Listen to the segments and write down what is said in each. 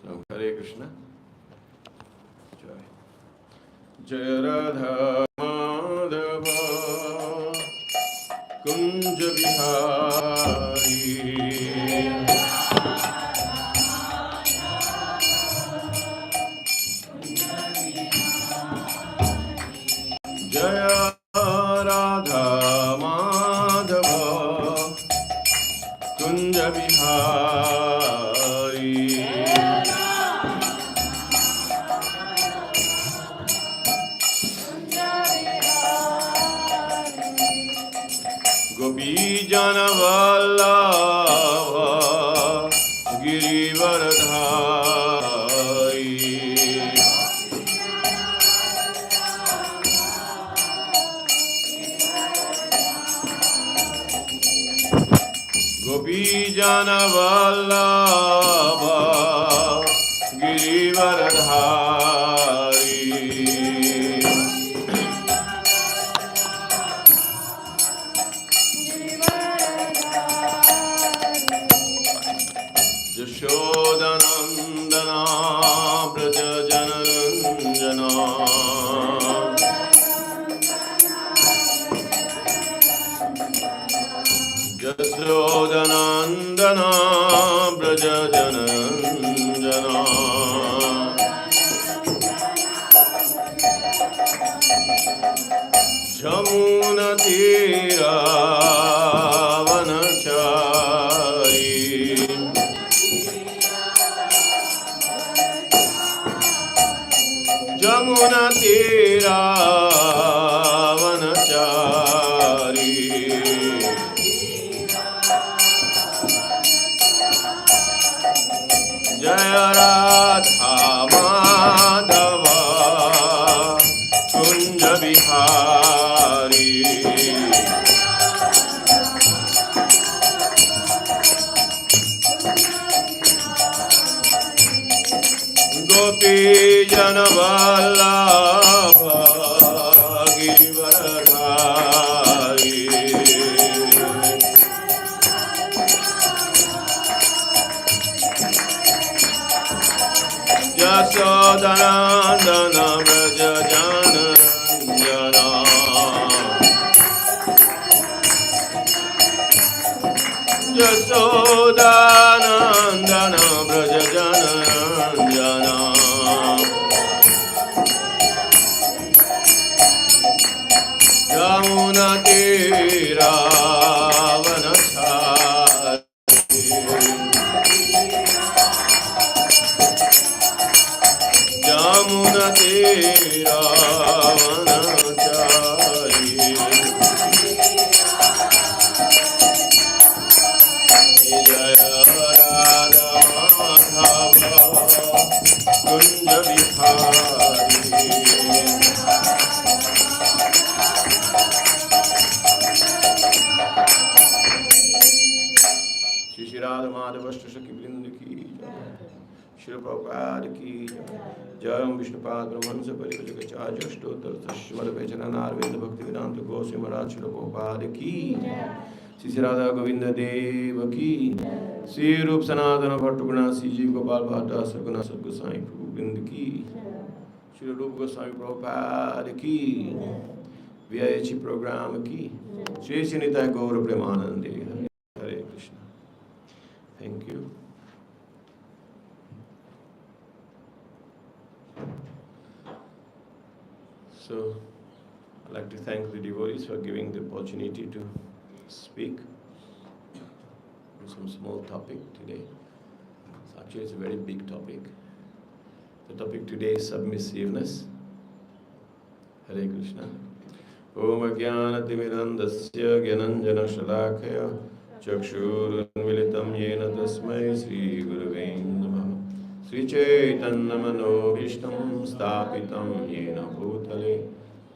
So, Hare Krishna. Jai Radha Madhava Kunja Vihari Jaya Radha Madhava Kunja Vihari Gopi Jana Vallabha Girivaradhari Gopi Jana Vallabha Girivaradhari Yashodanandana Braja Janaranjana Yashodanandana Braja Janaranjana Jamuna Tira Vanachari Jamuna Tira Vanachari Jaya Radha Madhava Kunja Vihari Gopi Jana Vallabha Girivaradhari Yashodanandana Braja Janaranjana Yashodanandana Braja Janaranjana Yamuna Tira Vanachari Yamuna Tira Vanachari Jaya Radha Madhava Kunja Vihari Shri Radha Madhava Shaki Vrinda ki Srila Prabhupada ki Jayam Vishnupad Brahmansa Parivajagacharya Ashtotar Tashmad Vechanana Arvinda Bhakti Vedanta Goswami Maharaj Srila Prabhupada ki Shri Radha Govinda Deva ki Sri Rup Sanatana Bhattuguna Sri Jeev Gopal Bhatta Sarguna Sadgosai Prabhu Vrinda ki Sri Rup Goswami Prabhupada ki VIHE program ki Sri Sinita Gaura Premanande Hare Krishna. Thank you. So, I'd like to thank the devotees for giving the opportunity to speak on some small topic today. So actually, it's a very big topic. The topic today is submissiveness. Hare Krishna. Om Ajnanatimidandasya Gyananjana Shalakaya Chakshurunmilitam Yena Tasmai Sri Gurave Namaha Sri Chaitanya Manobhishtam Stapitam Yena Bhutale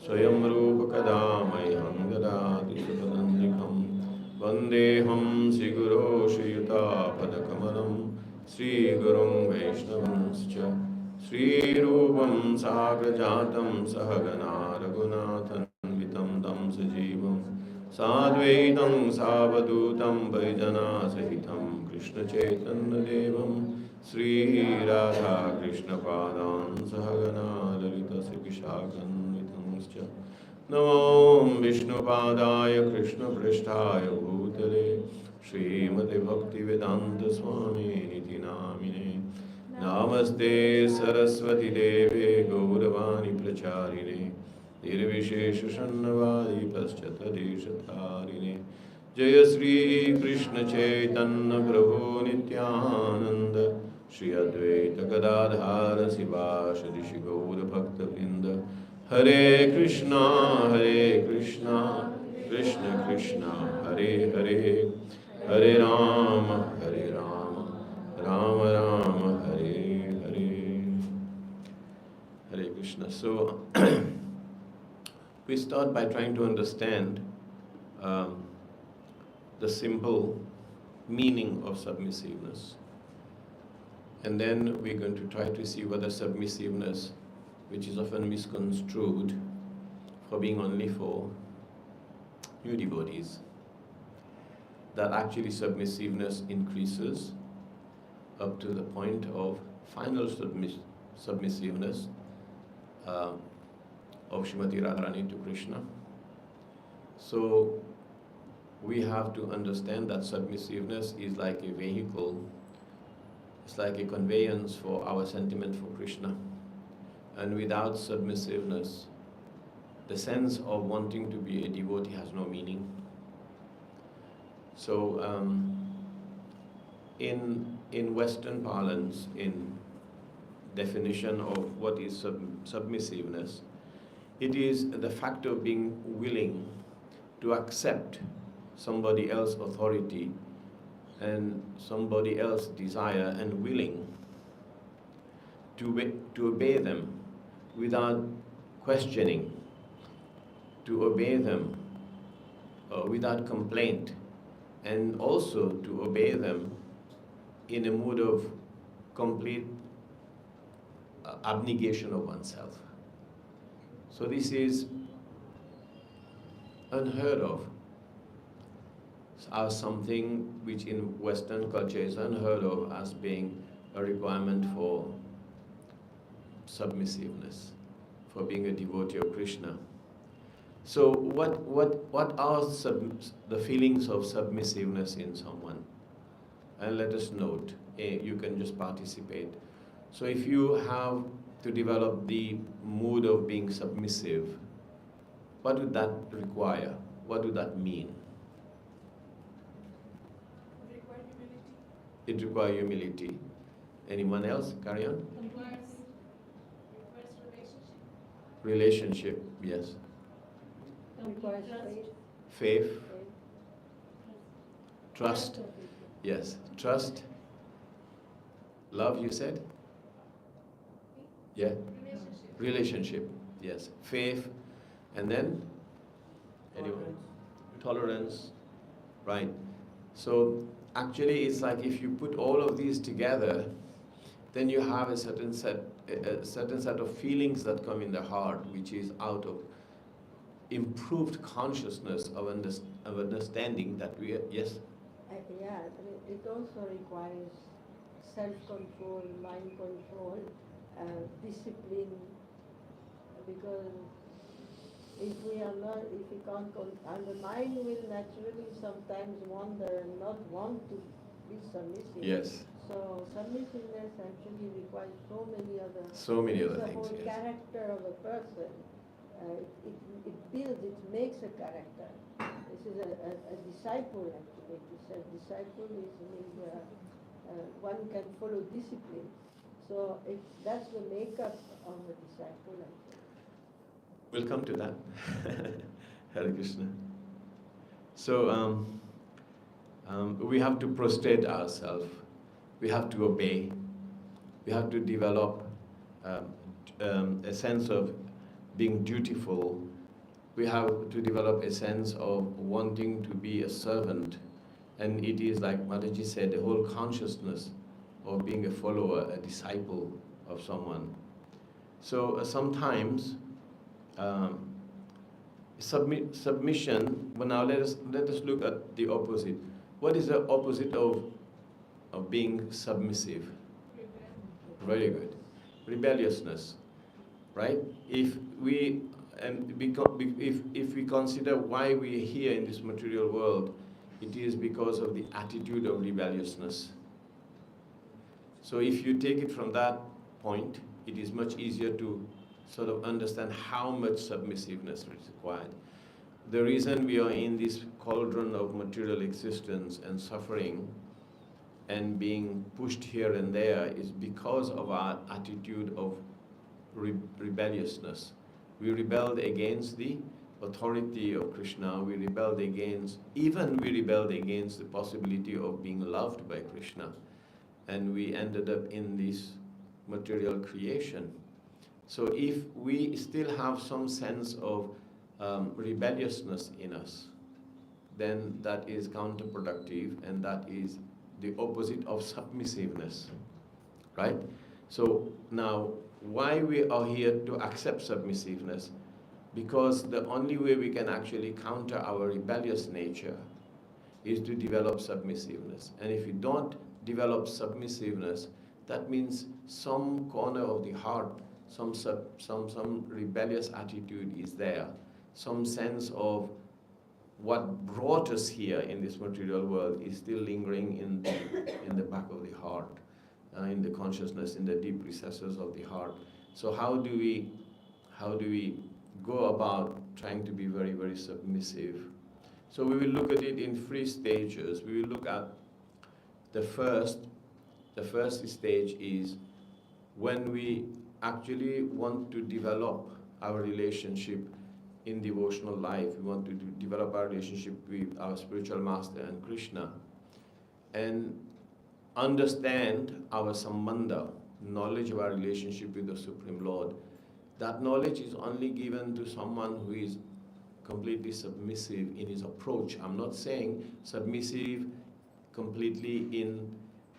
Swayam Rupa Kadamaiham Dadati Supadandikam Vandeham Sri Guru Shri Yuta Padakamalam Sri Gurum Vaishnavanscha Sri Rupam Sagrajatam Sahagana Raghunathan Vitam Dam Sajivam Sadvaitam Savadutam Vaijana Sahitam Krishna Chaitanya Devam Sri Radha Krishna Padan Sahagana Lalita Sikishakanvitanscha Namo Vishnu Padaya Krishna Prishtaya Bhutale Srimati Bhakti Vedanta Swami Niti Namine Namaste Saraswati Deve Gauravani Pracharine Nirvishesha Shannavadi Paschatadeshatharine Jaya Sri Krishna Chaitanya Prabhu Nityananda Shri Advaita Gadadhara Sivasadi Shri Gaura Bhakta Vrinda Hare Krishna Krishna Krishna Hare Hare Hare Rama Rama Rama Hare Hare Hare Krishna. So we start by trying to understand the simple meaning of submissiveness. And then we're going to try to see whether submissiveness, which is often misconstrued for being only for new devotees, that actually submissiveness increases up to the point of final submissiveness of Srimati Radharani to Krishna. So we have to understand that submissiveness is like a vehicle, it's like a conveyance for our sentiment for Krishna. And without submissiveness, the sense of wanting to be a devotee has no meaning. So in Western parlance, in definition of what is submissiveness, it is the fact of being willing to accept somebody else's authority and somebody else's desire, and willing to obey them without questioning, to obey them without complaint, and also to obey them in a mood of complete abnegation of oneself. So this is unheard of as something which in Western culture is unheard of as being a requirement for submissiveness, for being a devotee of Krishna. So what are the feelings of submissiveness in someone? And let us note, you can just participate. So if you have to develop the mood of being submissive, what would that require? What would that mean? It requires humility. Anyone else? Carry on. Requires Relationship, yes. requires Faith. Trust. Yes. Trust. Love, you said? Yeah. Relationship. Yes. Faith. And then? Anyone? Tolerance. Right. So actually it's like if you put all of these together, then you have a certain set of feelings that come in the heart, which is out of improved consciousness of understanding that we are, yes? Yeah, it also requires self-control, mind control, discipline, because if we can't, and the mind will naturally sometimes wander and not want to be submissive. Yes. So submissiveness actually requires so many other things. The whole character of a person. It builds, it makes a character. This is a disciple actually. A disciple means one can follow discipline. So that's the makeup of a disciple actually. We'll come to that. Hare Krishna. So we have to prostrate ourselves. We have to obey. We have to develop a sense of being dutiful. We have to develop a sense of wanting to be a servant. And it is like Mataji said, the whole consciousness of being a follower, a disciple of someone. So sometimes submission, well now let us look at the opposite. What is the opposite of of being submissive. Very good. Rebelliousness, right? If we consider why we are here in this material world, it is because of the attitude of rebelliousness. So if you take it from that point, it is much easier to sort of understand how much submissiveness is required. The reason we are in this cauldron of material existence and suffering and being pushed here and there is because of our attitude of rebelliousness. We rebelled against the authority of Krishna. We rebelled against the possibility of being loved by Krishna. And we ended up in this material creation. So if we still have some sense of rebelliousness in us, then that is counterproductive, and that is the opposite of submissiveness, right? So now, why we are here to accept submissiveness? Because the only way we can actually counter our rebellious nature is to develop submissiveness. And if we don't develop submissiveness, that means some corner of the heart, some rebellious attitude is there, some sense of what brought us here in this material world is still lingering in the back of the heart, in the consciousness, in the deep recesses of the heart. So how do we go about trying to be very, very submissive? So we will look at it in 3 stages. We will look at the first stage is when we actually want to develop our relationship in devotional life. We want to develop our relationship with our spiritual master and Krishna, and understand our sambandha, knowledge of our relationship with the Supreme Lord. That knowledge is only given to someone who is completely submissive in his approach. I'm not saying submissive completely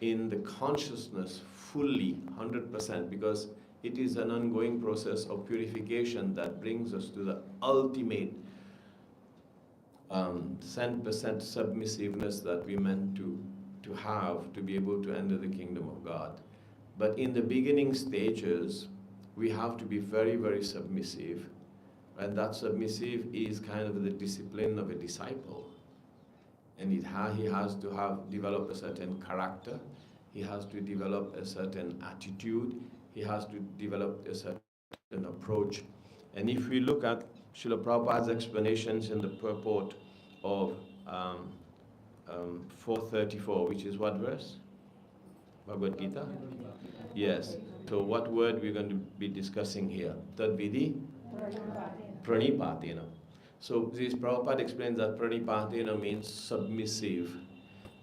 in the consciousness fully, 100%, because it is an ongoing process of purification that brings us to the ultimate 100% submissiveness that we meant to have to be able to enter the kingdom of God. But in the beginning stages, we have to be very, very submissive. And that submissive is kind of the discipline of a disciple. And he has to develop a certain character. He has to develop a certain attitude. He has to develop a certain approach. And if we look at Srila Prabhupada's explanations in the purport of 434, which is what verse? Bhagavad Gita? Yes. So what word we're going to be discussing here? Tadvidi? Pranipatena. So this Prabhupada explains that pranipatena means submissive.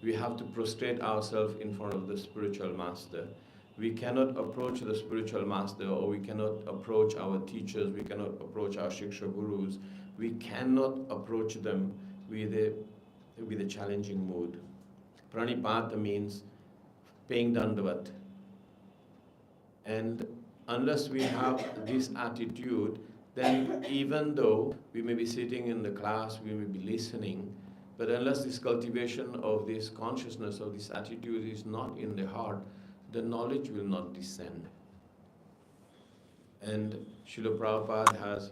We have to prostrate ourselves in front of the spiritual master. We cannot approach the spiritual master, or we cannot approach our teachers, we cannot approach our Shiksha Gurus. We cannot approach them with a challenging mood. Pranipata means paying dandavat. And unless we have this attitude, then even though we may be sitting in the class, we may be listening, but unless this cultivation of this consciousness, of this attitude is not in the heart, the knowledge will not descend. And Srila Prabhupada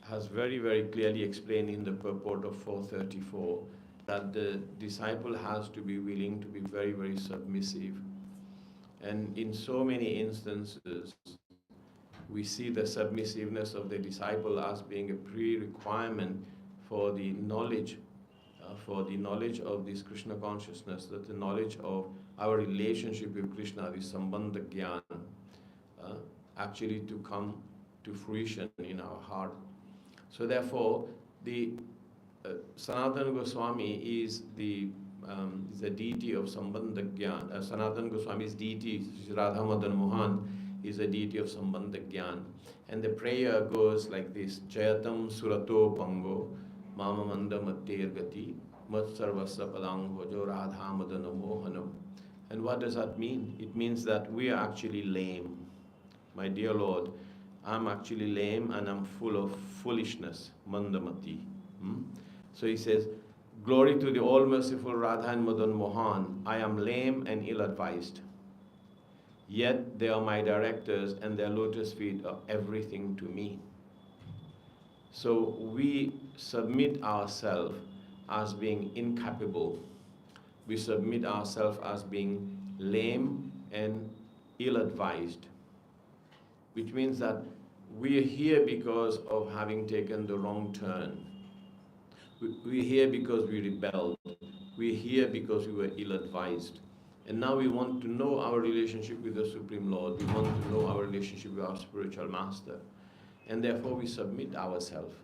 has very, very clearly explained in the purport of 434 that the disciple has to be willing to be very, very submissive. And in so many instances, we see the submissiveness of the disciple as being a pre-requirement for the knowledge of this Krishna consciousness, that the knowledge of our relationship with Krishna, the sambandha jnana, actually to come to fruition in our heart. So therefore, the Sanatana Goswami is the deity of sambandha jnana. Sanatana Goswami's deity, Radha Madan Mohan, is a deity of sambandha jnana. And the prayer goes like this: Jayatam surato pango mama manda mattir gati mat sarvasya padanghojo radha madana mohanam. And what does that mean? It means that we are actually lame. My dear Lord, I'm actually lame and I'm full of foolishness, mandamati. So he says, Glory to the all-merciful Radha and Madan Mohan. I am lame and ill-advised. Yet they are my directors and their lotus feet are everything to me. So we submit ourselves as being incapable. We submit ourselves as being lame and ill-advised, which means that we are here because of having taken the wrong turn. We're here because we rebelled. We're here because we were ill-advised. And now we want to know our relationship with the Supreme Lord. We want to know our relationship with our spiritual master. And therefore we submit ourselves.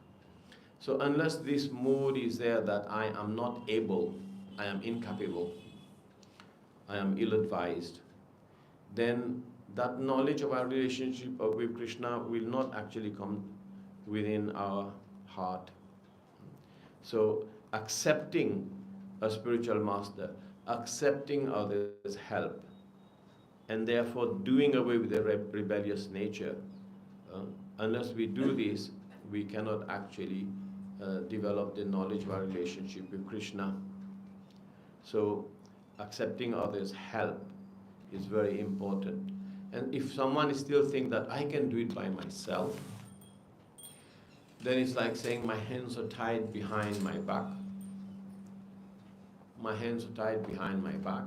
So unless this mood is there that I am not able, I am incapable, I am ill-advised, then that knowledge of our relationship with Krishna will not actually come within our heart. So accepting a spiritual master, accepting others' help, and therefore doing away with the rebellious nature. Unless we do this, we cannot actually develop the knowledge of our relationship with Krishna. So accepting others' help is very important. And if someone still thinks that I can do it by myself, then it's like saying my hands are tied behind my back. My hands are tied behind my back,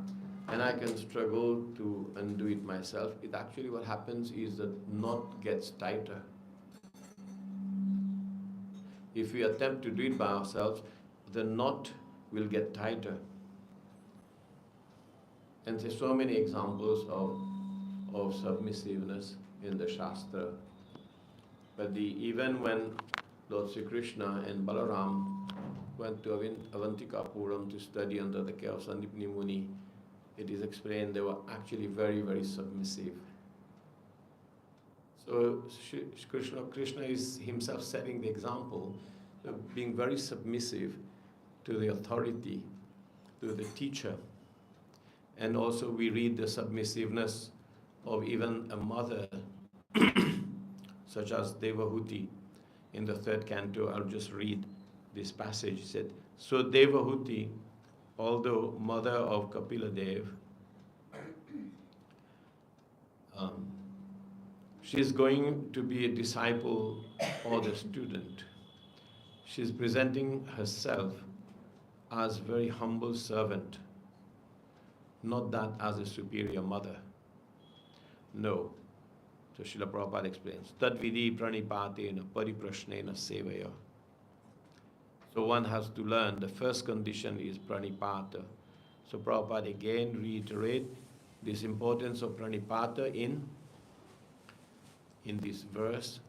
and I can struggle to undo it myself. It actually what happens is the knot gets tighter. If we attempt to do it by ourselves, the knot will get tighter. And there's so many examples of submissiveness in the Shastra. But even when Lord Sri Krishna and Balaram went to Avantikapuram to study under the care of Sandipni Muni, it is explained they were actually very, very submissive. So Krishna is himself setting the example of being very submissive to the authority, to the teacher. And also we read the submissiveness of even a mother, such as Devahuti. In the 3rd canto, I'll just read this passage. It said, so Devahuti, although mother of Kapila Dev, she's going to be a disciple or the student. She's presenting herself as very humble servant, not that as a superior mother. No. So Srila Prabhupada explains, Tadvidi pranipatena pariprashnena sevaya. So one has to learn the first condition is pranipata. So Prabhupada again reiterate this importance of pranipata in this verse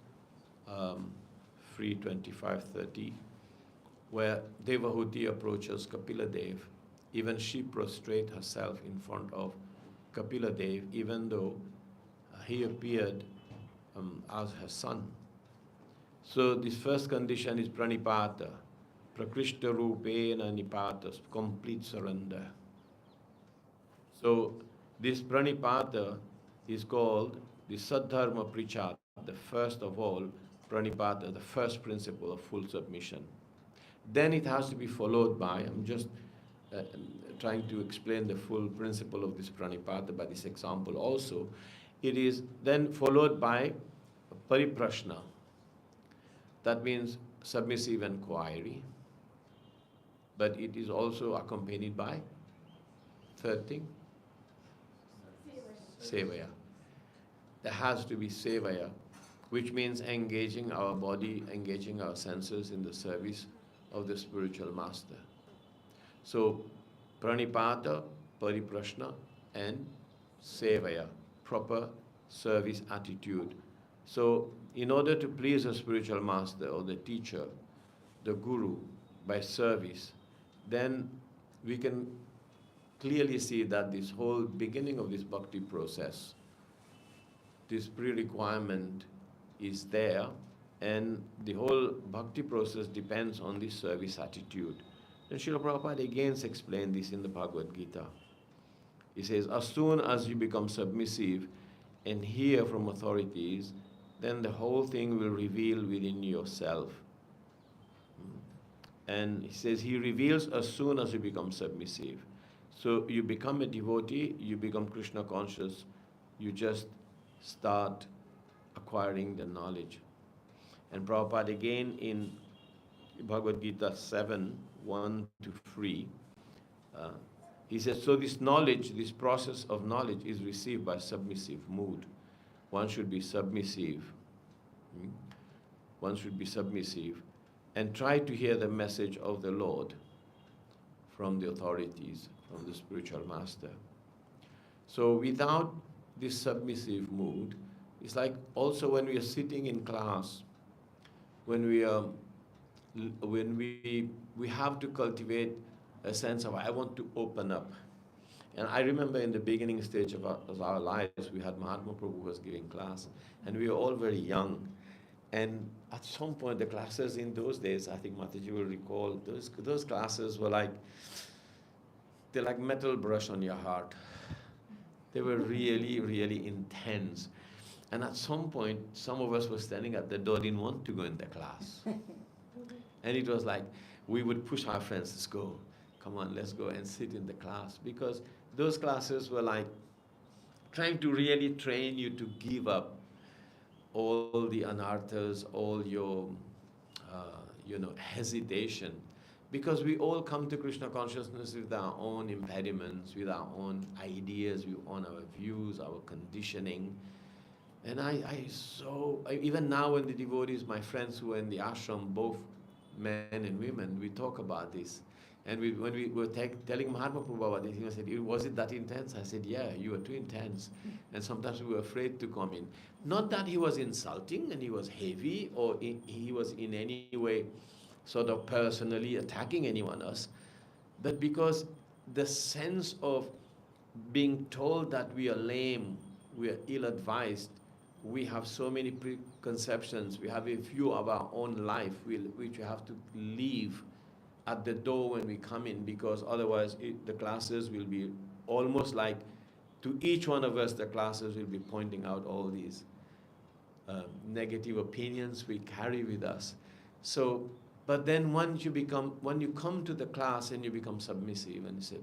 3:25-30, where Devahuti approaches Kapila Dev. Even she prostrates herself in front of Kapila Dev, even though he appeared as her son. So this first condition is pranipata, prakrishta rupena nipata, complete surrender. So this pranipata is called the sadharma prichat, the first of all, pranipata, the first principle of full submission. Then it has to be followed by, I'm just trying to explain the full principle of this pranipata by this example also. It is then followed by pariprashna. That means submissive inquiry. But it is also accompanied by, third thing, sevaya. There has to be sevaya, which means engaging our body, engaging our senses in the service of the spiritual master. So, pranipata, pariprashna, and sevaya, proper service attitude. So, in order to please a spiritual master or the teacher, the guru, by service, then we can clearly see that this whole beginning of this bhakti process, this pre-requirement is there, and the whole bhakti process depends on this service attitude. And Srila Prabhupada again explained this in the Bhagavad Gita. He says, as soon as you become submissive and hear from authorities, then the whole thing will reveal within yourself. And he says he reveals as soon as you become submissive. So you become a devotee, you become Krishna conscious, you just start acquiring the knowledge. And Prabhupada again in Bhagavad Gita 7, 1 to 3, he says, so this knowledge, this process of knowledge is received by submissive mood. One should be submissive. One should be submissive and try to hear the message of the Lord from the authorities, from the spiritual master. So without this submissive mood, it's like also when we are sitting in class, when we have to cultivate a sense of, I want to open up. And I remember in the beginning stage of our lives, we had Mahatma Prabhu was giving class, and we were all very young. And at some point, the classes in those days, I think Mataji will recall, those classes were like, they're like metal brush on your heart. They were really, really intense. And at some point, some of us were standing at the door, didn't want to go in the class. And it was like, we would push our friends, let's go, come on, let's go and sit in the class. Because those classes were like trying to really train you to give up all the anarthas, all your, hesitation. Because we all come to Krishna consciousness with our own impediments, with our own ideas, with our views, our conditioning. And even now when the devotees, my friends who are in the ashram, both men and women, we talk about this. And when we were telling Mahatma Prabhu about this, he said, was it that intense? I said, yeah, you were too intense. And sometimes we were afraid to come in. Not that he was insulting and he was heavy or he was in any way sort of personally attacking anyone else, but because the sense of being told that we are lame, we are ill-advised, we have so many preconceptions, we have a view of our own life which we have to leave at the door when we come in, because otherwise the classes will be almost like, to each one of us, the classes will be pointing out all these negative opinions we carry with us. So, but then when you come to the class and you become submissive and you say,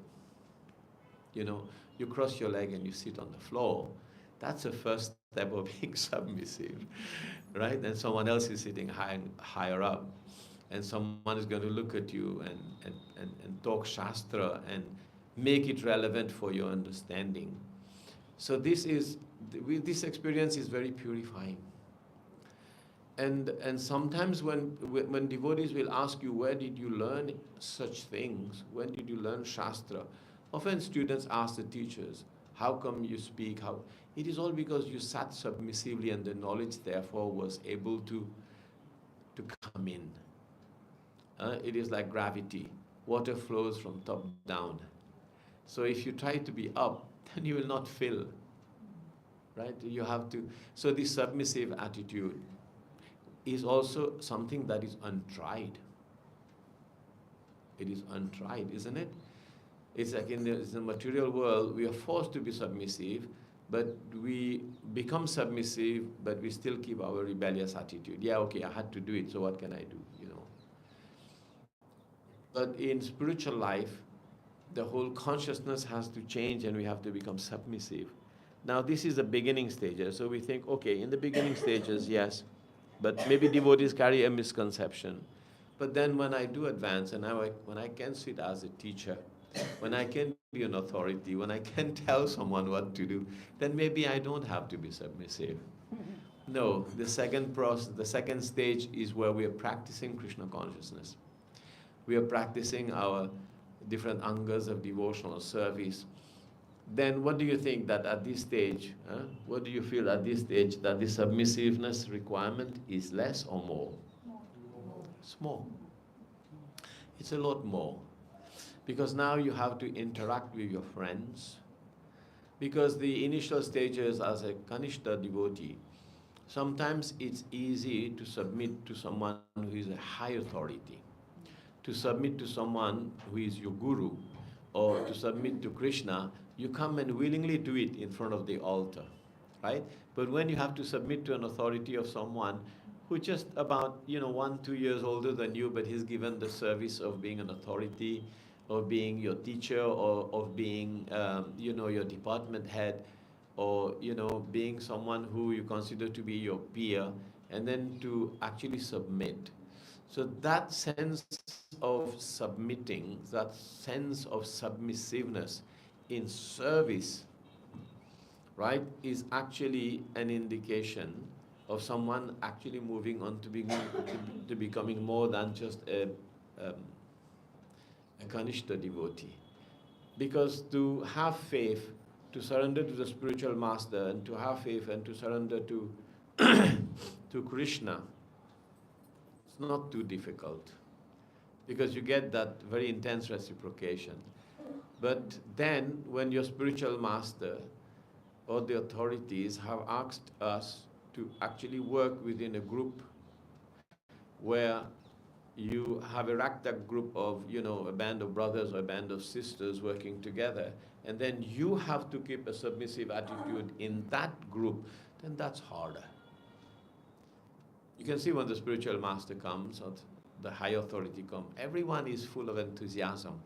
you cross your leg and you sit on the floor, that's the first step of being submissive, right? And someone else is sitting higher up. And someone is going to look at you and talk Shastra and make it relevant for your understanding. So this experience is very purifying. And sometimes when devotees will ask you, where did you learn such things? When did you learn Shastra? Often students ask the teachers, how come you speak? It is all because you sat submissively and the knowledge therefore was able to come in. It is like gravity. Water flows from top down. So if you try to be up, then you will not fill. Right? You have to. So this submissive attitude is also something that is untried. It is untried, isn't it? It's like in the material world, we are forced to be submissive, but we become submissive, but we still keep our rebellious attitude. Yeah, okay, I had to do it, so what can I do? But in spiritual life, the whole consciousness has to change and we have to become submissive. Now, this is the beginning stages. So we think, okay, in the beginning stages, yes, but maybe devotees carry a misconception. But then when I do advance and when I can sit as a teacher, when I can be an authority, when I can tell someone what to do, then maybe I don't have to be submissive. No, the second stage is where we are practicing Krishna consciousness. We are practicing our different angas of devotional service. Then what do you think that at this stage, what do you feel at this stage that the submissiveness requirement is less or more? It's more. It's a lot more. Because now you have to interact with your friends. Because the initial stages as a Kanishta devotee, sometimes it's easy to submit to someone who is a high authority, to submit to someone who is your guru, or to submit to Krishna. You come and willingly do it in front of the altar. right? But when you have to submit to an authority of someone who just about, 1, 2 years older than you, but he's given the service of being an authority, of being your teacher, or of being, your department head, or, being someone who you consider to be your peer, and then to actually submit. So that sense of submitting, that sense of submissiveness in service, right, is actually an indication of someone actually moving on to becoming more than just a Kanishta devotee. Because to have faith, to surrender to the spiritual master, and to have faith and to surrender to to Krishna, it's not too difficult, because you get that very intense reciprocation. But then when your spiritual master or the authorities have asked us to actually work within a group where you have erected a group of, a band of brothers or a band of sisters working together, and then you have to keep a submissive attitude in that group, then that's harder. You can see when the spiritual master comes, or the high authority comes, everyone is full of enthusiasm,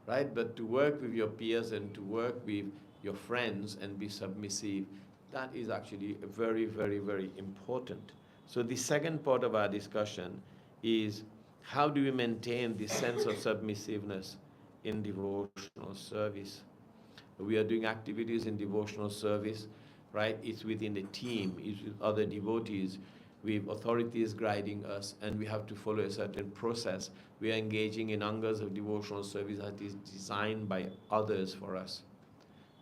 right? But to work with your peers and to work with your friends and be submissive, that is actually very, very, very important. So the second part of our discussion is, how do we maintain this sense of submissiveness in devotional service? We are doing activities in devotional service, right? It's within a team, it's with other devotees, with authorities guiding us, and we have to follow a certain process. We are engaging in angas of devotional service that is designed by others for us.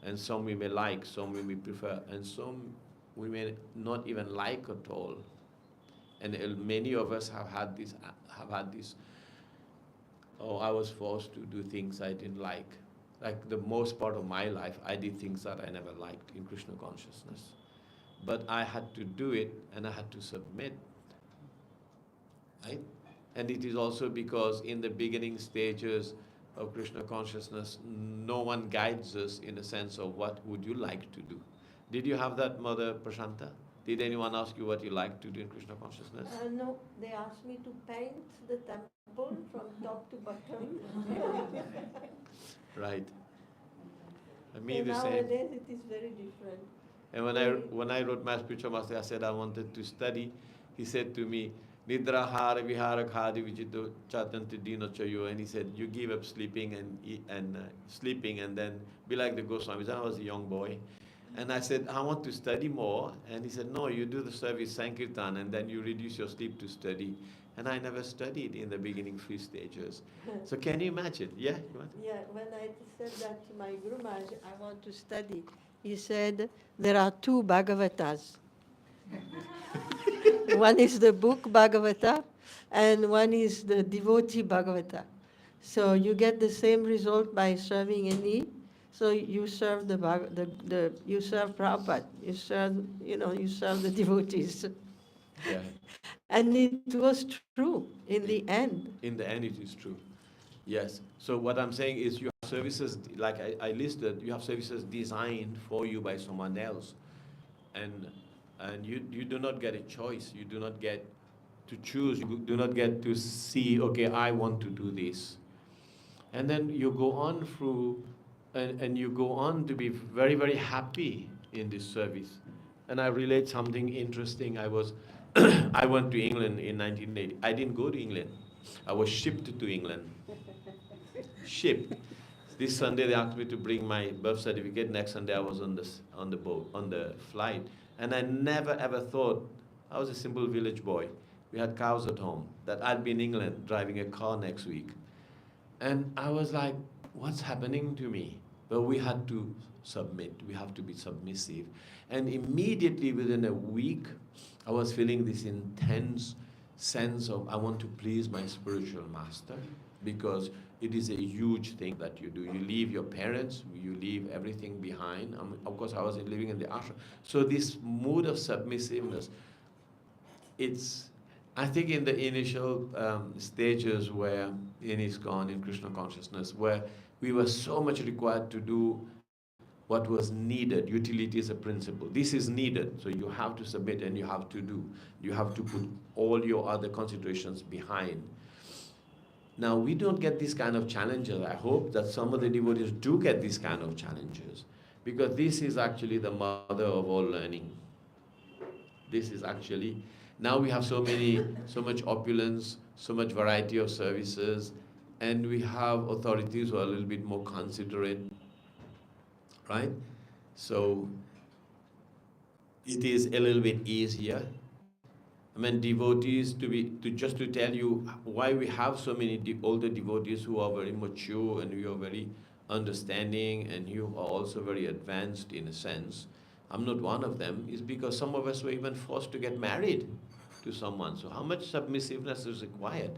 And some we may like, some we may prefer, and some we may not even like at all. And many of us have had this, oh, I was forced to do things I didn't like. Like the most part of my life, I did things that I never liked in Krishna consciousness. But I had to do it, and I had to submit, right? And it is also because in the beginning stages of Krishna consciousness, no one guides us in a sense of what would you like to do. Did you have that, Mother Prashanta? Did anyone ask you what you like to do in Krishna consciousness? No, they asked me to paint the temple from top to bottom. Right. Me So the same. nowadays it is very different. And when I wrote my spiritual master, I said I wanted to study. He said to me, Nidra hara vihara khadi vichito chatanti dino chayo. And he said, you give up sleeping and sleeping, and then be like the Goswamis. And I was a young boy. And I said, I want to study more. And he said, no, you do the service Sankirtan, and then you reduce your sleep to study. And I never studied in the beginning 3 stages. So can you imagine? Yeah? Yeah, when I said that to my Guru Maharaj, I want to study, he said, there are 2 Bhagavatas. One is the book Bhagavata, and one is the devotee Bhagavata. So you get the same result by serving any. So you serve you serve Prabhupada, you serve the devotees. Yeah. And it was true in the end. In the end, it is true. Yes. So what I'm saying is, you have services, like I listed, you have services designed for you by someone else. And you do not get a choice. You do not get to choose. You do not get to see, okay, I want to do this. And then you go on through, and you go on to be very, very happy in this service. And I relate something interesting. I went to England in 1980. I didn't go to England. I was shipped to England. Shipped. This Sunday they asked me to bring my birth certificate. Next Sunday I was on the boat, on the flight. And I never ever thought, I was a simple village boy. We had cows at home, that I'd be in England driving a car next week. And I was like, what's happening to me? But we had to submit. We have to be submissive. And immediately within a week, I was feeling this intense sense of, I want to please my spiritual master, because it is a huge thing that you do. You leave your parents, you leave everything behind. Of course, I was living in the ashram. So this mood of submissiveness, I think in the initial stages where in ISKCON, in Krishna consciousness, where we were so much required to do what was needed. Utility is a principle. This is needed, so you have to submit and you have to do. You have to put all your other considerations behind. Now, we don't get these kind of challenges. I hope that some of the devotees do get these kind of challenges, because this is actually the mother of all learning. This is actually, now we have so much opulence, so much variety of services, and we have authorities who are a little bit more considerate, right? So it is a little bit easier. I mean, devotees, just to tell you why we have so many older devotees who are very mature and who are very understanding and who are also very advanced in a sense. I'm not one of them, is because some of us were even forced to get married to someone. So how much submissiveness is required?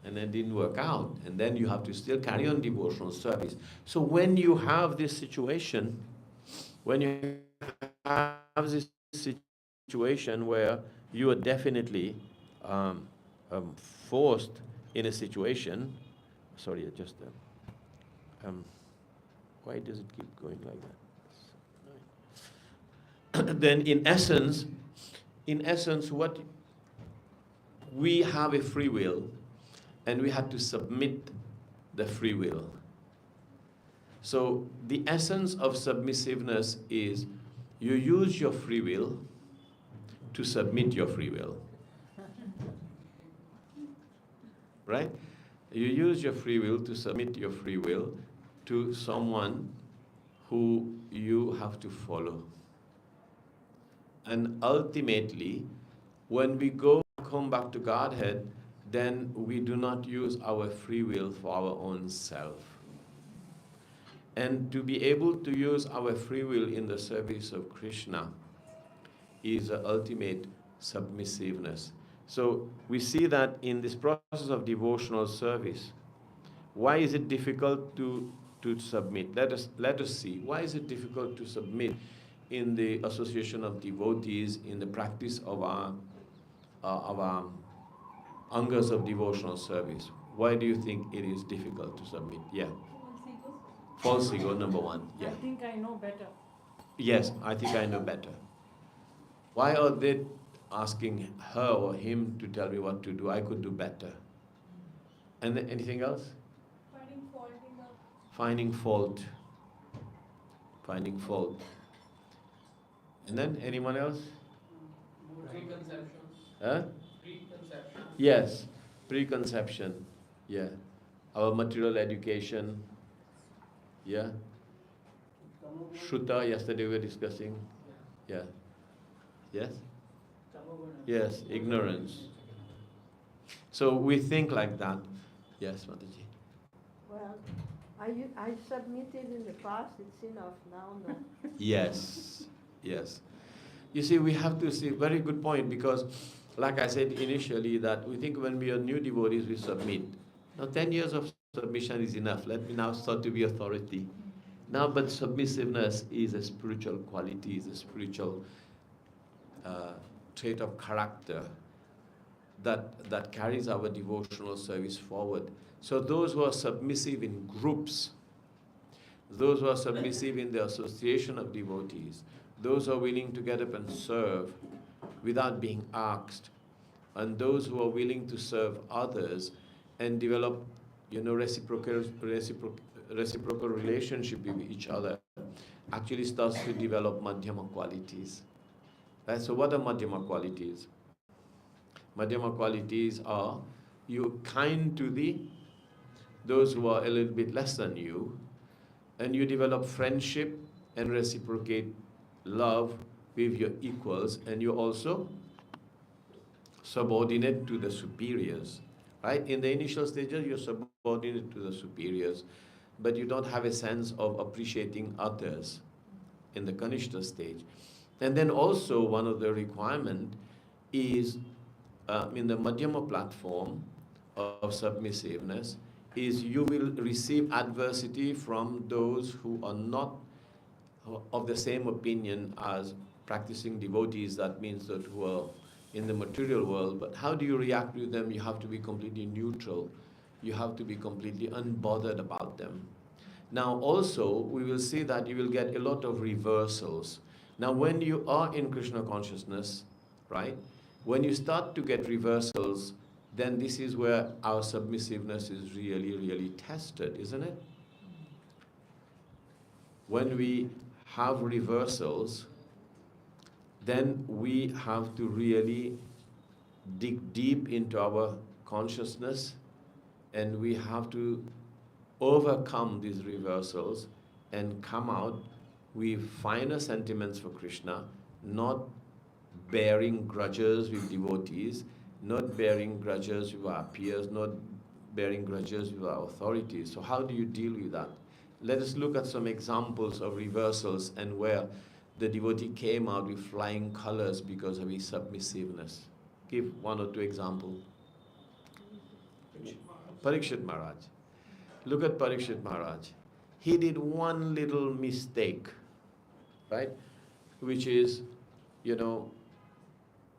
And then it didn't work out. And then you have to still carry on devotional service. So when you have this situation, when you have this situation where you are definitely forced in a situation, sorry, why does it keep going like that? Then in essence, what we have a free will, and we have to submit the free will. So the essence of submissiveness is you use your free will to submit your free will. Right? You use your free will to submit your free will to someone who you have to follow. And ultimately, when we come back to Godhead, then we do not use our free will for our own self. And to be able to use our free will in the service of Krishna is the ultimate submissiveness. So we see that in this process of devotional service, why is it difficult to submit? Let us see. Why is it difficult to submit in the association of devotees, in the practice of our angas of devotional service? Why do you think it is difficult to submit? Yeah. False ego, number one. Yeah. I think I know better. Yes, I think I know better. Why are they asking her or him to tell me what to do? I could do better. And then anything else? Finding fault in the... Finding fault. Finding fault. And then anyone else? Preconceptions. Huh? Preconception. Yes, preconception. Yeah. Our material education. Yeah. Shruta, yesterday we were discussing. Yeah. Yes? Yes, ignorance. So we think like that. Yes, Mataji. Well, I submitted in the past, it's enough now, no. Yes, yes. You see, we have to see, very good point, because like I said initially, that we think when we are new devotees, we submit. Now 10 years of submission is enough. Let me now start to be authority. Now, but submissiveness is a spiritual quality, is a spiritual trait of character that carries our devotional service forward. So those who are submissive in groups, those who are submissive in the association of devotees, those who are willing to get up and serve without being asked, and those who are willing to serve others and develop, reciprocal relationship with each other, actually starts to develop madhyama qualities. Right? So what are madhyama qualities? Madhyama qualities are you're kind to those who are a little bit less than you, and you develop friendship and reciprocate love with your equals, and you also subordinate to the superiors. Right? In the initial stages, you're subordinate to the superiors, but you don't have a sense of appreciating others in the Kanishta stage. And then also one of the requirement is in the Madhyama platform of submissiveness is you will receive adversity from those who are not of the same opinion as practicing devotees. That means that who are in the material world. But how do you react to them? You have to be completely neutral. You have to be completely unbothered about them. Now also, we will see that you will get a lot of reversals. Now when you are in Krishna consciousness, right, when you start to get reversals, then this is where our submissiveness is really, really tested, isn't it? When we have reversals, then we have to really dig deep into our consciousness, and we have to overcome these reversals and come out with finer sentiments for Krishna, not bearing grudges with devotees, not bearing grudges with our peers, not bearing grudges with our authorities. So how do you deal with that? Let us look at some examples of reversals and where the devotee came out with flying colors because of his submissiveness. Give one or two examples. Parikshit Maharaj. Look at Parikshit Maharaj. He did one little mistake, right? Which is, it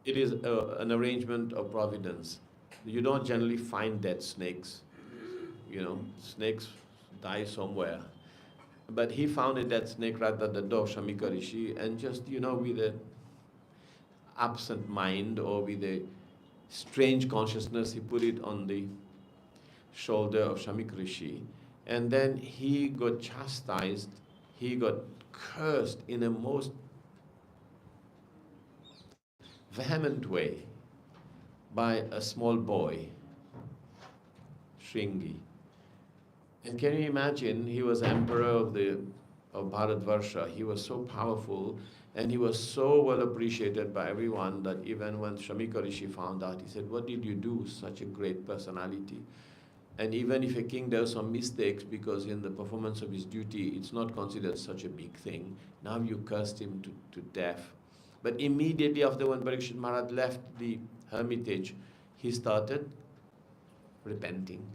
is an arrangement of providence. You don't generally find dead snakes. Snakes die somewhere. But he found a dead snake right at the door of Shamika Rishi, and just, with an absent mind or with a strange consciousness, he put it on the shoulder of Shamika Rishi. And then he got chastised, he got cursed in a most vehement way by a small boy, Shringi. And can you imagine, he was emperor of Bharatvarsha. He was so powerful and he was so well appreciated by everyone that even when Shamika Rishi found out, he said, "What did you do? Such a great personality." And even if a king does some mistakes, because in the performance of his duty, it's not considered such a big thing. Now you cursed him to death. But immediately after, when Parikshit Maharaj left the hermitage, he started repenting.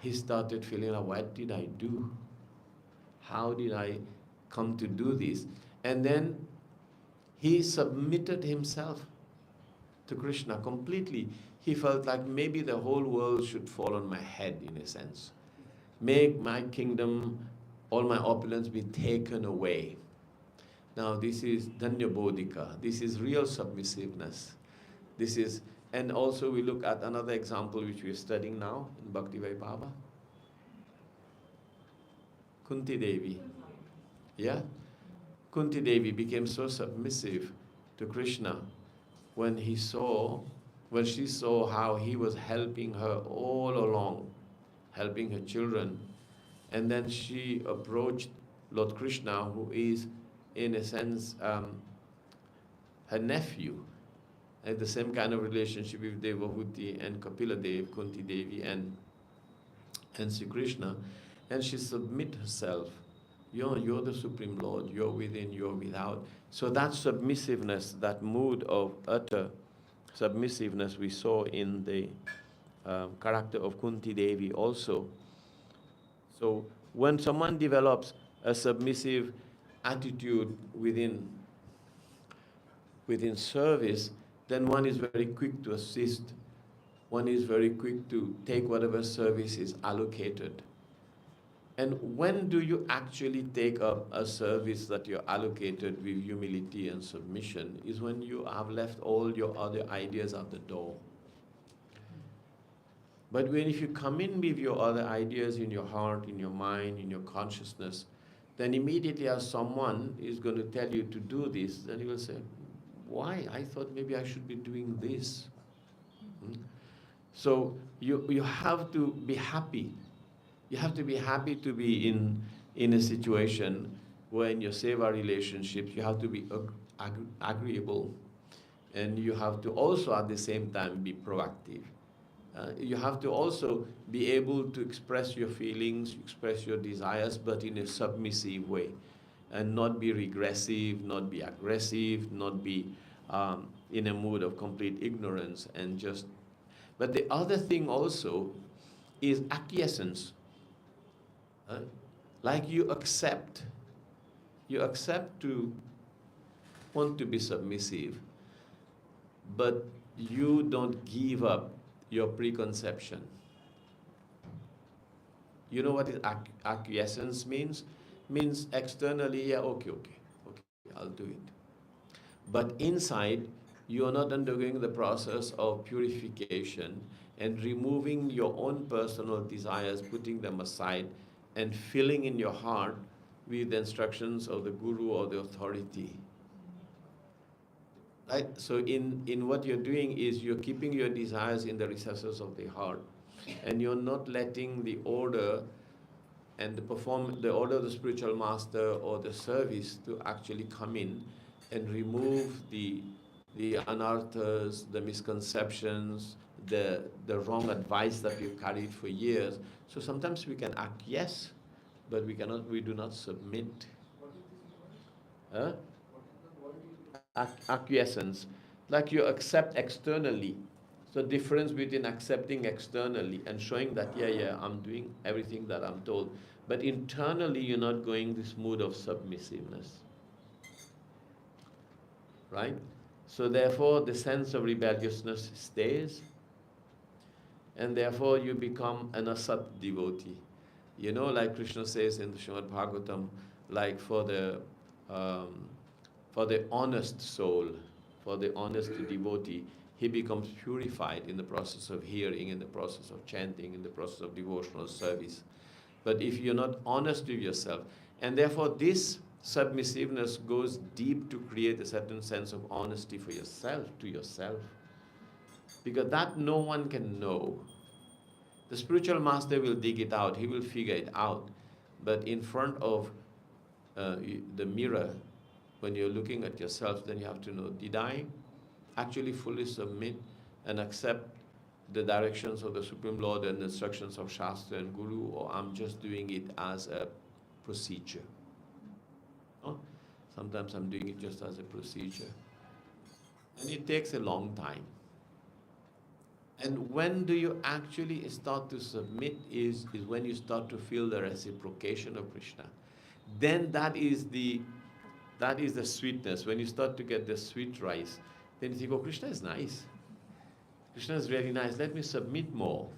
He started feeling like, what did I do? How did I come to do this? And then he submitted himself to Krishna completely. He felt like maybe the whole world should fall on my head, in a sense. Make my kingdom, all my opulence be taken away. Now this is Dhanya Bodhika. This is real submissiveness. And also we look at another example which we are studying now in Bhakti Vaibhava. Kunti Devi. Yeah? Kunti Devi became so submissive to Krishna when she saw how he was helping her all along, helping her children. And then she approached Lord Krishna, who is, in a sense, her nephew. Had the same kind of relationship with Devahuti and Kapila Dev, Kunti Devi and Sri Krishna. And she submit herself. You're the Supreme Lord, you're within, you're without. So that submissiveness, that mood of utter submissiveness we saw in the character of Kunti Devi also. So when someone develops a submissive attitude within service, then one is very quick to assist. One is very quick to take whatever service is allocated. And when do you actually take up a service that you're allocated with humility and submission is when you have left all your other ideas at the door. But if you come in with your other ideas in your heart, in your mind, in your consciousness, then immediately as someone is going to tell you to do this, then you will say, why? I thought maybe I should be doing this. So you have to be happy. You have to be happy to be in a situation where in your seva relationships you have to be agreeable, and you have to also at the same time be proactive. You have to also be able to express your feelings, express your desires, but in a submissive way, and not be regressive, not be aggressive, not be in a mood of complete ignorance and just. But the other thing also is acquiescence. Like you accept to want to be submissive, but you don't give up your preconception. You know what is acquiescence means? Means externally, yeah, okay, I'll do it. But inside, you are not undergoing the process of purification and removing your own personal desires, putting them aside, and filling in your heart with the instructions of the guru or the authority. Right? So in what you're doing is you're keeping your desires in the recesses of the heart, and you're not letting the order and the order of the spiritual master or the service to actually come in and remove the anarthas, the misconceptions, the wrong advice that we've carried for years. So sometimes we can acquiesce, but we do not submit. Huh? Acquiescence, like you accept externally. So difference between accepting externally and showing that yeah, I'm doing everything that I'm told, but internally you're not going this mood of submissiveness, right? So therefore the sense of rebelliousness stays, and therefore you become an asat devotee. You know, like Krishna says in the Srimad Bhagavatam, like for the honest soul, for the honest devotee, he becomes purified in the process of hearing, in the process of chanting, in the process of devotional service. But if you're not honest with yourself, and therefore this submissiveness goes deep to create a certain sense of honesty for yourself, to yourself. Because that no one can know. The spiritual master will dig it out, he will figure it out. But in front of the mirror, when you're looking at yourself, then you have to know, did I actually fully submit and accept the directions of the Supreme Lord and the instructions of Shastra and Guru, or I'm just doing it as a procedure? No? Sometimes I'm doing it just as a procedure. And it takes a long time. And when do you actually start to submit is when you start to feel the reciprocation of Krishna. Then that is the sweetness. When you start to get the sweet rice, then you think, oh, Krishna is nice. Krishna is really nice. Let me submit more.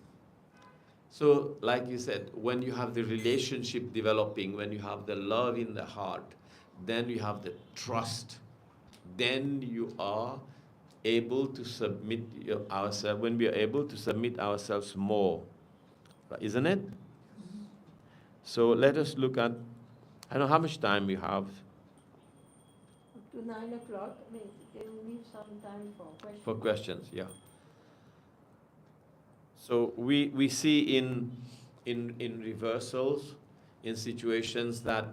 So, like you said, when you have the relationship developing, when you have the love in the heart, then you have the trust. Then you are able to submit ourselves, when we are able to submit ourselves more. Isn't it? So let us look at, I don't know how much time we have. Up to 9 o'clock, I mean, you can leave some time for questions. For questions, yeah. So we see in reversals, in situations that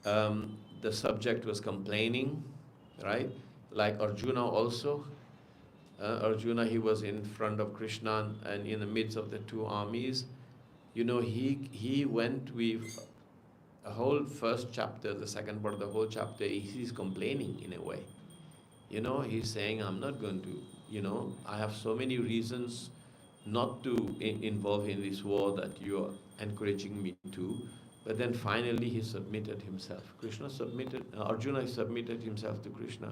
the subject was complaining, right? Like Arjuna also. Arjuna, he was in front of Krishna and in the midst of the two armies. You know, he went with a whole first chapter, the second part of the whole chapter, he's complaining in a way. You know, he's saying, I'm not going to, you know, I have so many reasons not to involve in this war that you are encouraging me to. But then finally he submitted himself. Arjuna submitted himself to Krishna.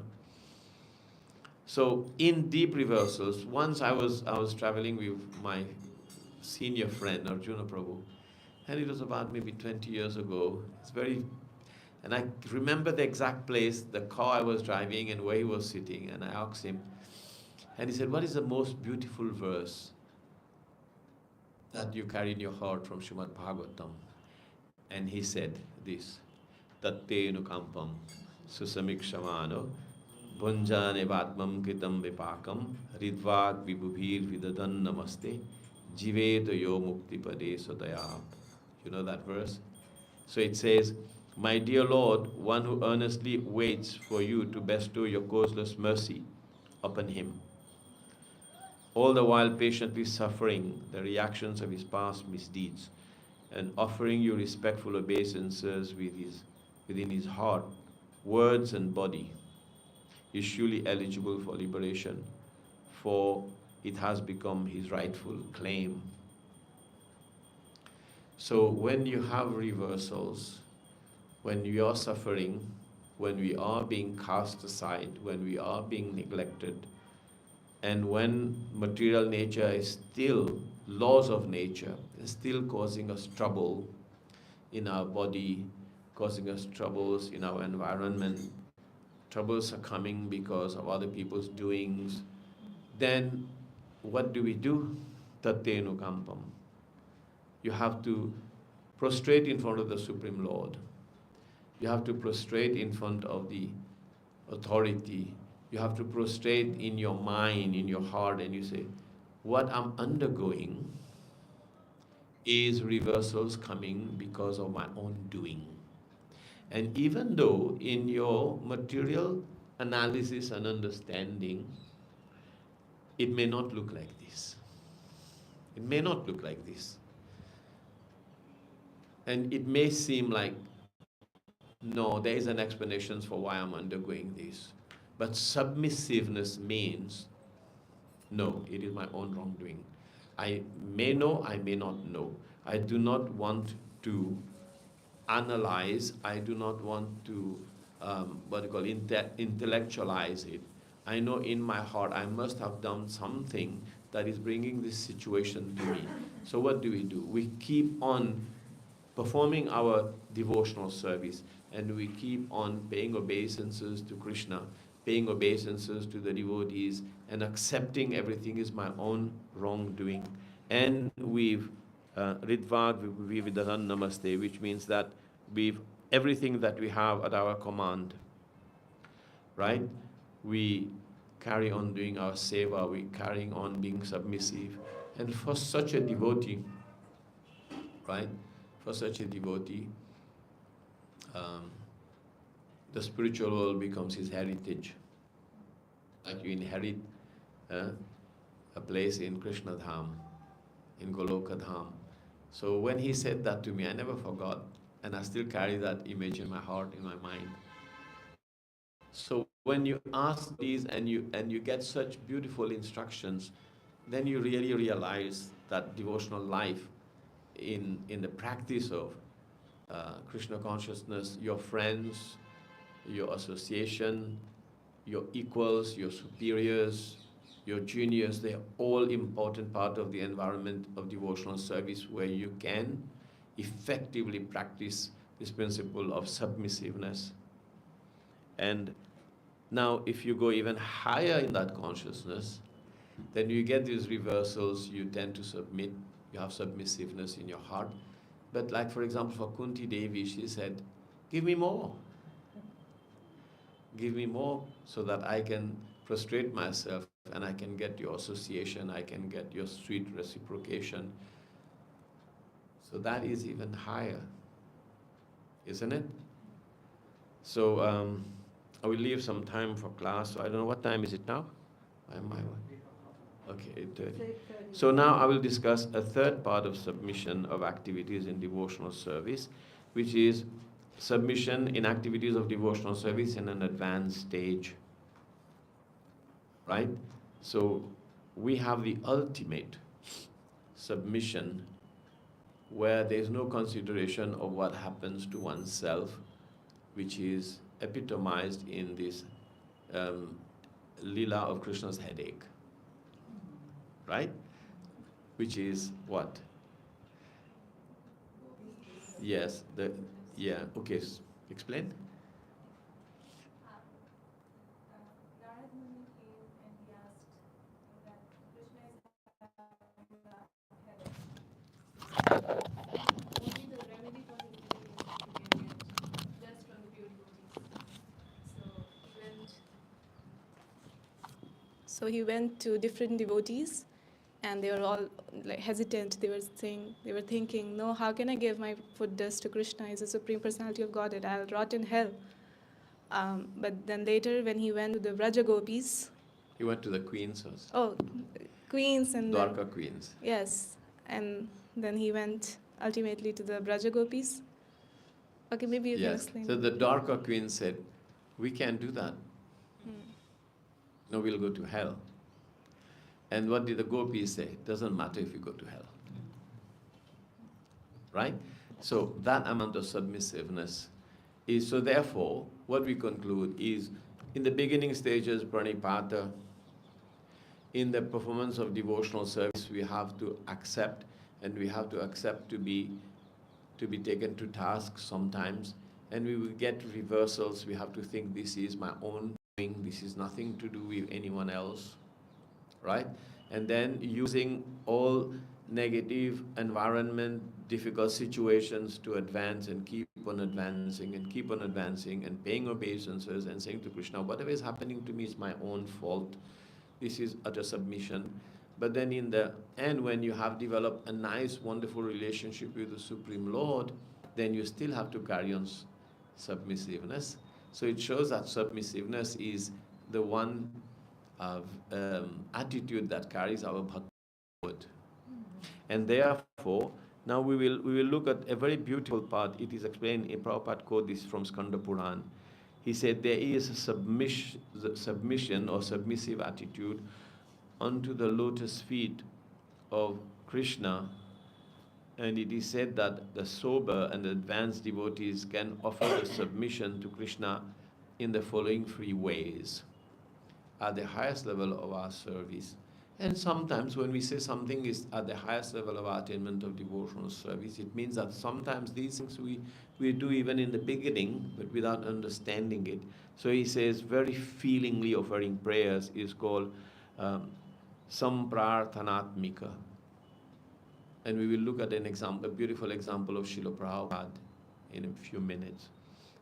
So in deep reversals, once I was traveling with my senior friend, Arjuna Prabhu, and it was about maybe 20 years ago. And I remember the exact place, the car I was driving and where he was sitting, and I asked him, and he said, what is the most beautiful verse that you carry in your heart from Srimad Bhagavatam? And he said this, Tatte nukampam susamikshamano bhunjane vatmam kritam vipakam ridvak vibhubhir vidadan namaste jivedo yo mukti pade sodayam. You know that verse? So it says, my dear Lord, one who earnestly waits for you to bestow your causeless mercy upon him, all the while patiently suffering the reactions of his past misdeeds and offering you respectful obeisances within his heart, words and body, is surely eligible for liberation, for it has become his rightful claim. So when you have reversals, when you are suffering, when we are being cast aside, when we are being neglected, and when material nature is still laws of nature is still causing us trouble in our body, causing us troubles in our environment, troubles are coming because of other people's doings, then what do we do? Tattenu kampam. You have to prostrate in front of the Supreme Lord. You have to prostrate in front of the authority. You have to prostrate in your mind, in your heart, and you say, what I'm undergoing is reversals coming because of my own doing. And even though in your material analysis and understanding, it may not look like this. It may not look like this. And it may seem like, no, there is an explanation for why I'm undergoing this. But submissiveness means, no, it is my own wrongdoing. I may know, I may not know. I do not want to analyze, I do not want to, intellectualize it. I know in my heart I must have done something that is bringing this situation to me. So what do? We keep on performing our devotional service, and we keep on paying obeisances to Krishna, paying obeisances to the devotees, and accepting everything is my own wrongdoing. And we've Ritvad Vividaran Namaste, which means that we've everything that we have at our command, right? We carry on doing our seva, we carrying on being submissive. And for such a devotee, right? For such a devotee, the spiritual world becomes his heritage. Like you inherit a place in Krishna Dham, in Goloka Dham. So when he said that to me, I never forgot, and I still carry that image in my heart, in my mind. So when you ask these and you get such beautiful instructions, then you really realize that devotional life in the practice of Krishna consciousness, your friends, your association, your equals, your superiors, your juniors, they're all important part of the environment of devotional service where you can effectively practice this principle of submissiveness. And now if you go even higher in that consciousness, then you get these reversals, you tend to submit, you have submissiveness in your heart. But like for example for Kunti Devi, she said, give me more. Give me more so that I can prostrate myself and I can get your association, I can get your sweet reciprocation. So that is even higher, isn't it? So I will leave some time for class. So I don't know, what time is it now? Okay, 8:30. So now I will discuss a third part of submission of activities in devotional service, which is submission in activities of devotional service in an advanced stage. Right? So we have the ultimate submission where there is no consideration of what happens to oneself, which is epitomized in this lila of Krishna's headache. Right? Which is what? Yes, okay, explain. Narad Muni came and he asked that Krishna is having a headache. Only the remedy for his headache is to get it just from the pure devotees. So he went to different devotees, and they were all like hesitant. They were thinking, no, how can I give my food dust to Krishna? He's the Supreme Personality of Godhead. I'll rot in hell. But then later, when he went to the Vraja Gopis, He went to the queens also. oh, queens and Dwarka queens. yes, and then he went ultimately to the Vraja Gopis. Okay, maybe you can explain. So the Dwarka queen said, we can't do that. No, we'll go to hell. And what did the gopis say? It doesn't matter if you go to hell. Right? So that amount of submissiveness is, so therefore, what we conclude is, in the beginning stages, pranipata, in the performance of devotional service, we have to accept, and we have to accept to be taken to task sometimes, and we will get reversals. We have to think this is my own doing, this is nothing to do with anyone else, right? And then using all negative environment, difficult situations to advance and keep on advancing and keep on advancing and paying obeisances and saying to Krishna, whatever is happening to me is my own fault. This is utter submission. But then in the end, when you have developed a nice, wonderful relationship with the Supreme Lord, then you still have to carry on submissiveness. So it shows that submissiveness is the one attitude that carries our bhakti forward. And therefore, now we will look at a very beautiful part. It is explained in Prabhupada quote this from Skanda Puran. He said there is a submission or submissive attitude unto the lotus feet of Krishna, and it is said that the sober and advanced devotees can offer the submission to Krishna in the following three ways at the highest level of our service. And sometimes when we say something is at the highest level of our attainment of devotional service, it means that sometimes these things we do even in the beginning, but without understanding it. So he says very feelingly offering prayers is called samprarthanatmika. And we will look at an example, a beautiful example of Srila Prabhupada in a few minutes.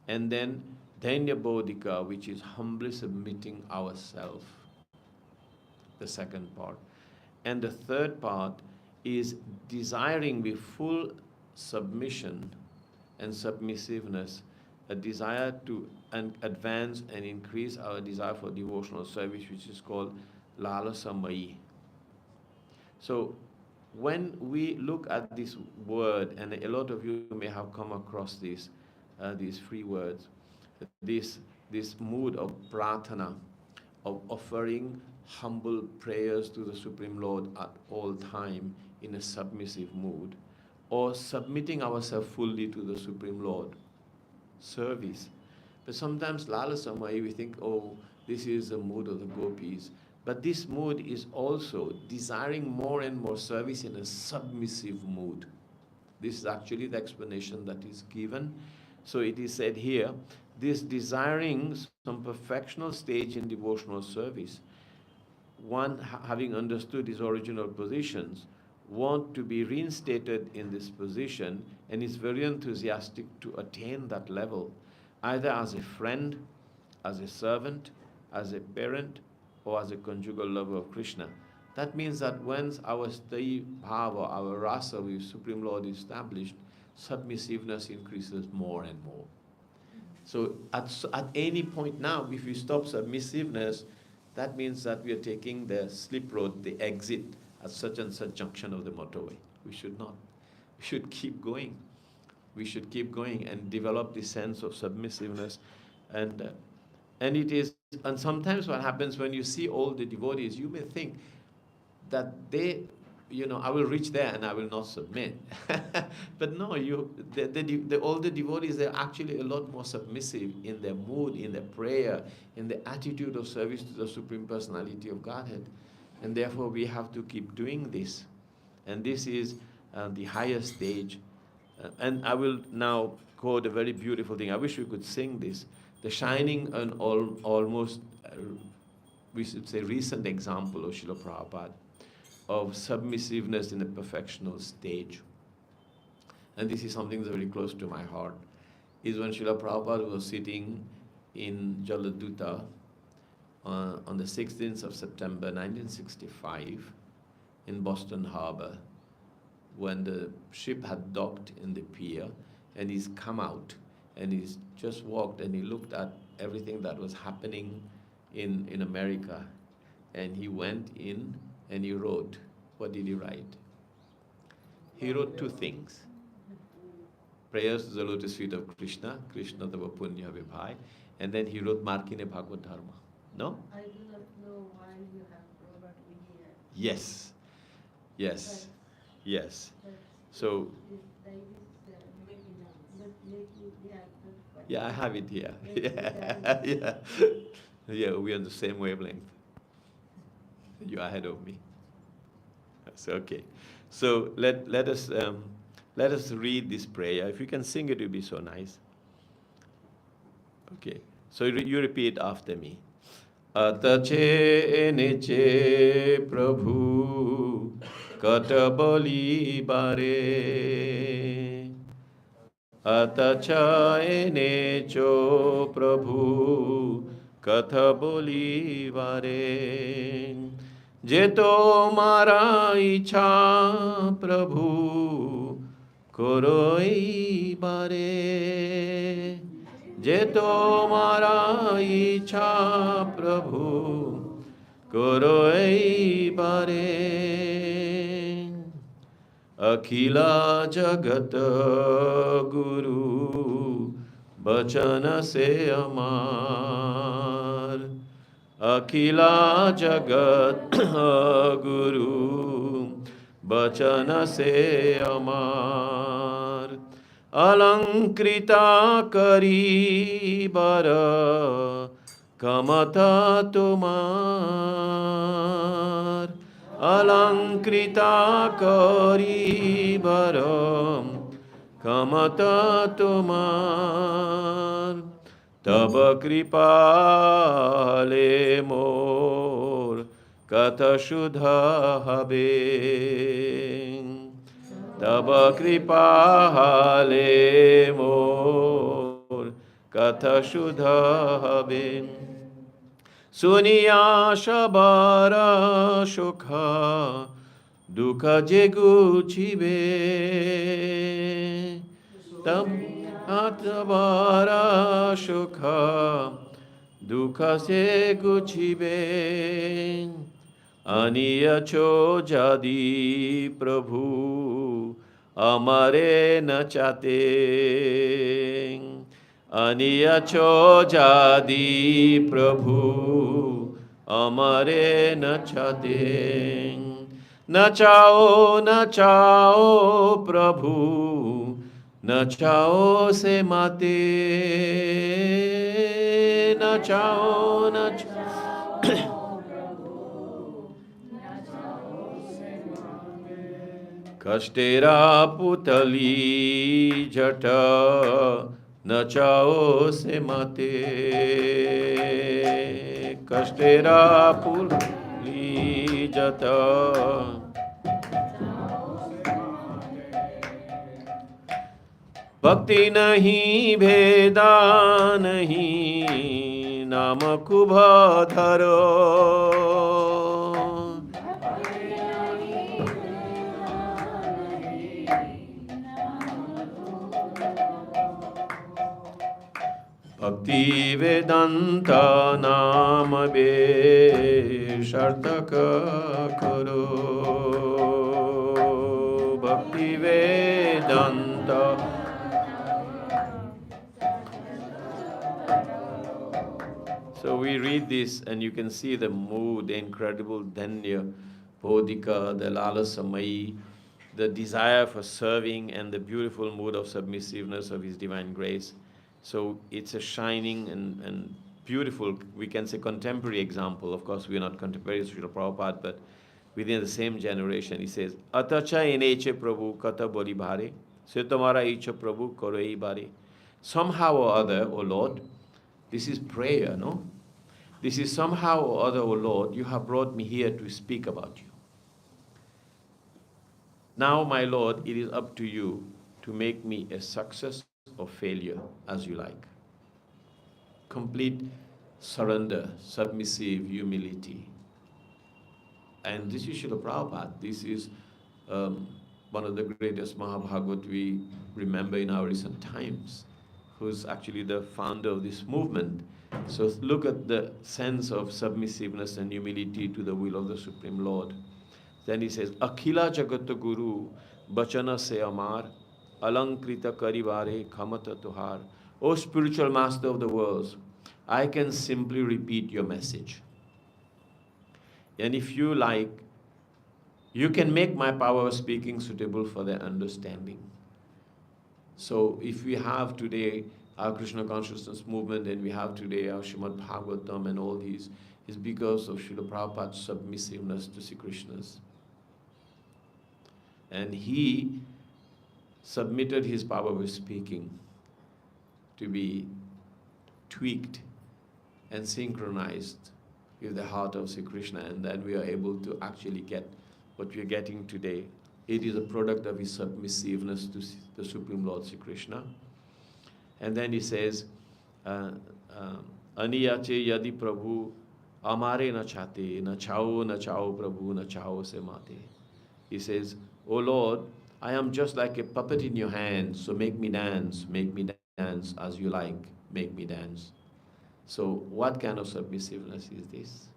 And then Dhanya Bodhika, which is humbly submitting ourselves, the second part. And the third part is desiring with full submission and submissiveness, a desire to advance and increase our desire for devotional service, which is called Lalasamayi. So when we look at this word, and a lot of you may have come across these three words, this mood of prarthana, of offering humble prayers to the Supreme Lord at all time in a submissive mood, or submitting ourselves fully to the Supreme Lord, service. But sometimes Lalasamai, we think, oh, this is the mood of the gopis. But this mood is also desiring more and more service in a submissive mood. This is actually the explanation that is given. So it is said here, this desiring some perfectional stage in devotional service, one having understood his original positions, want to be reinstated in this position and is very enthusiastic to attain that level, either as a friend, as a servant, as a parent, or as a conjugal lover of Krishna. That means that once our sthayi bhava, our rasa with Supreme Lord is established, submissiveness increases more and more. So at any point now, if we stop submissiveness, that means that we are taking the slip road, the exit at such and such junction of the motorway. We should not. We should keep going. We should keep going and develop this sense of submissiveness. And it is, and sometimes what happens when you see all the devotees, you may think that they, I will reach there and I will not submit. But no, all the devotees, they're actually a lot more submissive in their mood, in their prayer, in the attitude of service to the Supreme Personality of Godhead. And therefore we have to keep doing this. And this is the highest stage. And I will now quote a very beautiful thing. I wish we could sing this. The shining and almost, we should say, recent example of Srila Prabhupada, of submissiveness in a perfectional stage. And this is something that's very close to my heart, is when Srila Prabhupada was sitting in Jaladuta on the 16th of September 1965 in Boston Harbor, when the ship had docked in the pier, and he's come out and he's just walked and he looked at everything that was happening in America, and he went in and he wrote. What did he write? He wrote two things. Prayers to the lotus feet of Krishna, Krishna Tava Punya VIHE, and then he wrote Markine Bhagavad Dharma. No? I do not know why you have Robert here. Yes. Yes. Yes. So, yeah, I have it here. Yeah. Yeah. Yeah, we're on the same wavelength. You're ahead of me. That's okay. So let us read this prayer. If you can sing it, it would be so nice. Okay. So you repeat after me. Atache neche Prabhu katabali bare. Atacha necho Prabhu katabali bare. Jeto mara icha Prabhu koroi bare. Jeto mara icha Prabhu koroi bare. Akhila jagat guru bachana se amar. Akhila jagat guru bachana se amar. Alankrita kari bara kamata tumar. Alankrita kari bara kamata tumar. Taba kripa le mor kata shudha habe. Taba kripa le mor katha shudha habe. Suniya shabara shokha dukha je guchibe. Tam atabara shokha dukha se guchibe. Aniya cho jadi Prabhu amare na chate. Aniya cho jadi Prabhu amare na chate. Na chao Prabhu, na chao se mate. Na chao Kashtera putali jata nachao se mate. Kashtera putali jata. Bhakti nahi bheda nahi nam kubha dharo. Bhakti Vedanta Nama Be Shartaka Karo. Bhakti Vedanta. So we read this and you can see the mood, the incredible Dhanya, Bodhika, the Lalasamai, the desire for serving and the beautiful mood of submissiveness of His Divine Grace. So it's a shining and beautiful, we can say contemporary example. Of course, we are not contemporary with Srila Prabhupada, but within the same generation. He says, Atacha eneche Prabhu kata boli bhare, se tomara icha Prabhu korei bhare. Somehow or other, O Lord, this is prayer, no? This is somehow or other, O Lord, you have brought me here to speak about you. Now, my Lord, it is up to you to make me a success or failure, as you like. Complete surrender, submissive humility. And this is Srila Prabhupada. This is one of the greatest Mahabhagat we remember in our recent times, who's actually the founder of this movement. So look at the sense of submissiveness and humility to the will of the Supreme Lord. Then he says, Akhila Jagata Guru Bachana Se Amar Alankrita Karivare Khamata Tuhar. O spiritual master of the worlds, I can simply repeat your message. And if you like, you can make my power of speaking suitable for their understanding. So if we have today our Krishna Consciousness movement and we have today our Srimad Bhagavatam and all these is because of Srila Prabhupada's submissiveness to Sri Krishna's. And he submitted his power of speaking to be tweaked and synchronized with the heart of Sri Krishna, and then we are able to actually get what we are getting today. It is a product of his submissiveness to the Supreme Lord Sri Krishna. And then he says, Aniyache yadi Prabhu amare na chate, na chao Prabhu, na chao se mate. He says, "O Lord, I am just like a puppet in your hands, so make me dance as you like, make me dance." So what kind of submissiveness is this?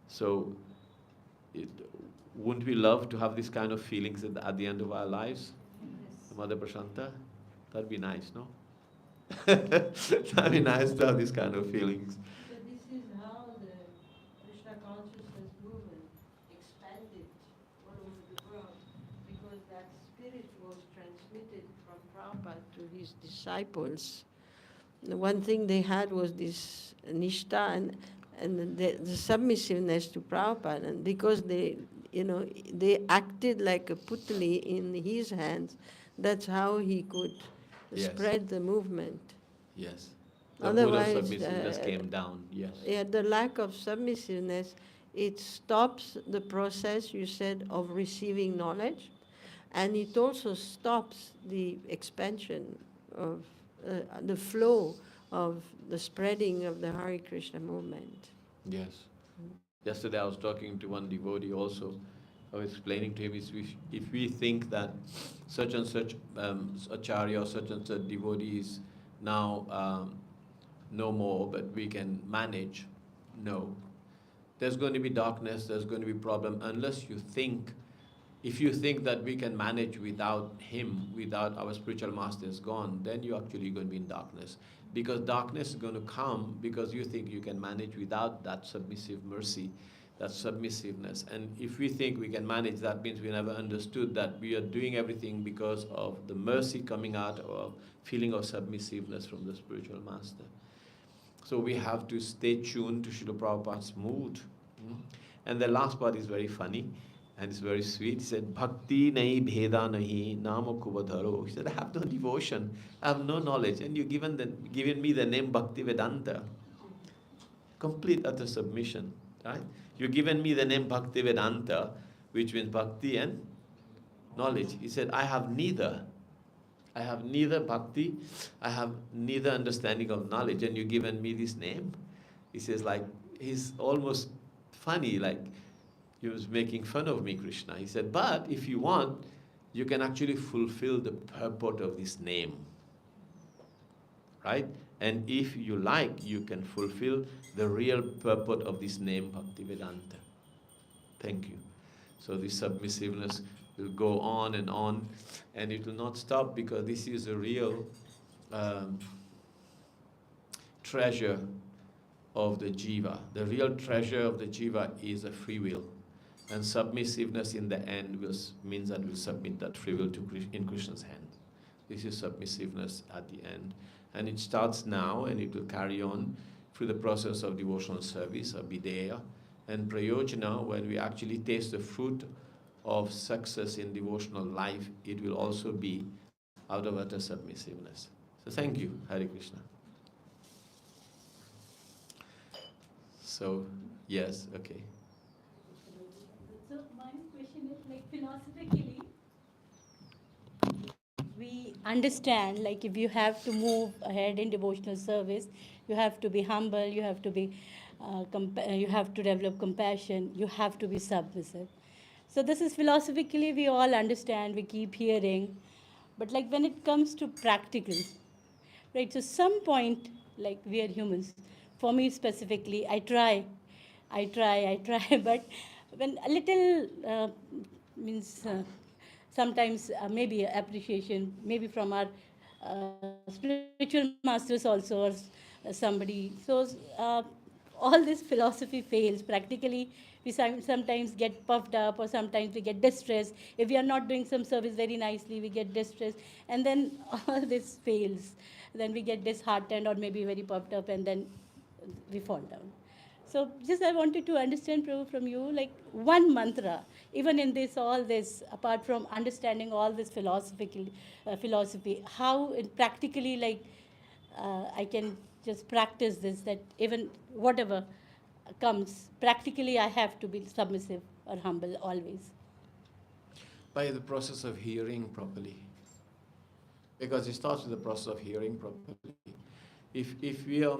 So wouldn't we love to have this kind of feelings at the end of our lives? Yes. Mother Prashanta? That'd be nice, no? That'd be nice to have this kind of feelings. So this is how the Krishna Consciousness movement expanded all over the world, because that spirit was transmitted from Prabhupada to his disciples. The one thing they had was this nishta and the submissiveness to Prabhupada, and because they acted like a putli in his hands, that's how he could spread the movement. Yes. The Otherwise, Buddha's submissiveness came down, yes. Yeah, the lack of submissiveness, it stops the process, you said, of receiving knowledge, and it also stops the expansion of the flow of the spreading of the Hare Krishna movement. Yes. Yesterday I was talking to one devotee also. I was explaining to him, if we think that such and such acharya or such and such devotee is now no more, but we can manage, no. There's going to be darkness, there's going to be problem, unless you think, if you think that we can manage without him, without our spiritual master is gone, then you're actually going to be in darkness. Because darkness is going to come because you think you can manage without that submissive mercy, that submissiveness. And if we think we can manage, that means we never understood that we are doing everything because of the mercy coming out of feeling of submissiveness from the spiritual master. So we have to stay tuned to Srila Prabhupada's mood. And the last part is very funny and it's very sweet. He said, Bhakti nahi bheda nahi nama kubadharo. He said, I have no devotion, I have no knowledge, and you've given me the name Bhakti Vedanta. Complete utter submission, right? You've given me the name Bhakti Vedanta, which means bhakti and knowledge. He said, I have neither. I have neither bhakti, I have neither understanding of knowledge, and you've given me this name. He says, like, he's almost funny, like he was making fun of me, Krishna. He said, but if you want, you can actually fulfill the purport of this name, right? And if you like, you can fulfill the real purport of this name, Bhakti Vedanta. Thank you. So this submissiveness will go on, and it will not stop, because this is a real treasure of the jiva. The real treasure of the jiva is a free will. And submissiveness in the end means that we'll submit that free will in Krishna's hand. This is submissiveness at the end. And it starts now, and it will carry on through the process of devotional service, of videya, and prayojana. When we actually taste the fruit of success in devotional life, it will also be out of utter submissiveness. So thank you, Hare Krishna. So, yes, okay. So my question is, like, philosophically, we understand, like, if you have to move ahead in devotional service, you have to be humble, you have to be, you have to develop compassion, you have to be submissive. So this is philosophically, we all understand, we keep hearing, but like when it comes to practical, right? So some point, like, we are humans. For me specifically, I try, but when a little sometimes maybe appreciation, maybe from our spiritual masters also, or somebody. So all this philosophy fails. Practically, we sometimes get puffed up, or sometimes we get distressed. If we are not doing some service very nicely, we get distressed, and then all this fails. Then we get disheartened, or maybe very puffed up, and then we fall down. So just I wanted to understand, Prabhu, from you, like one mantra, even in this, all this, apart from understanding all this philosophy, how it practically, like, I can just practice this, that even whatever comes, practically I have to be submissive or humble always. By the process of hearing properly. Because it starts with the process of hearing properly. If we are,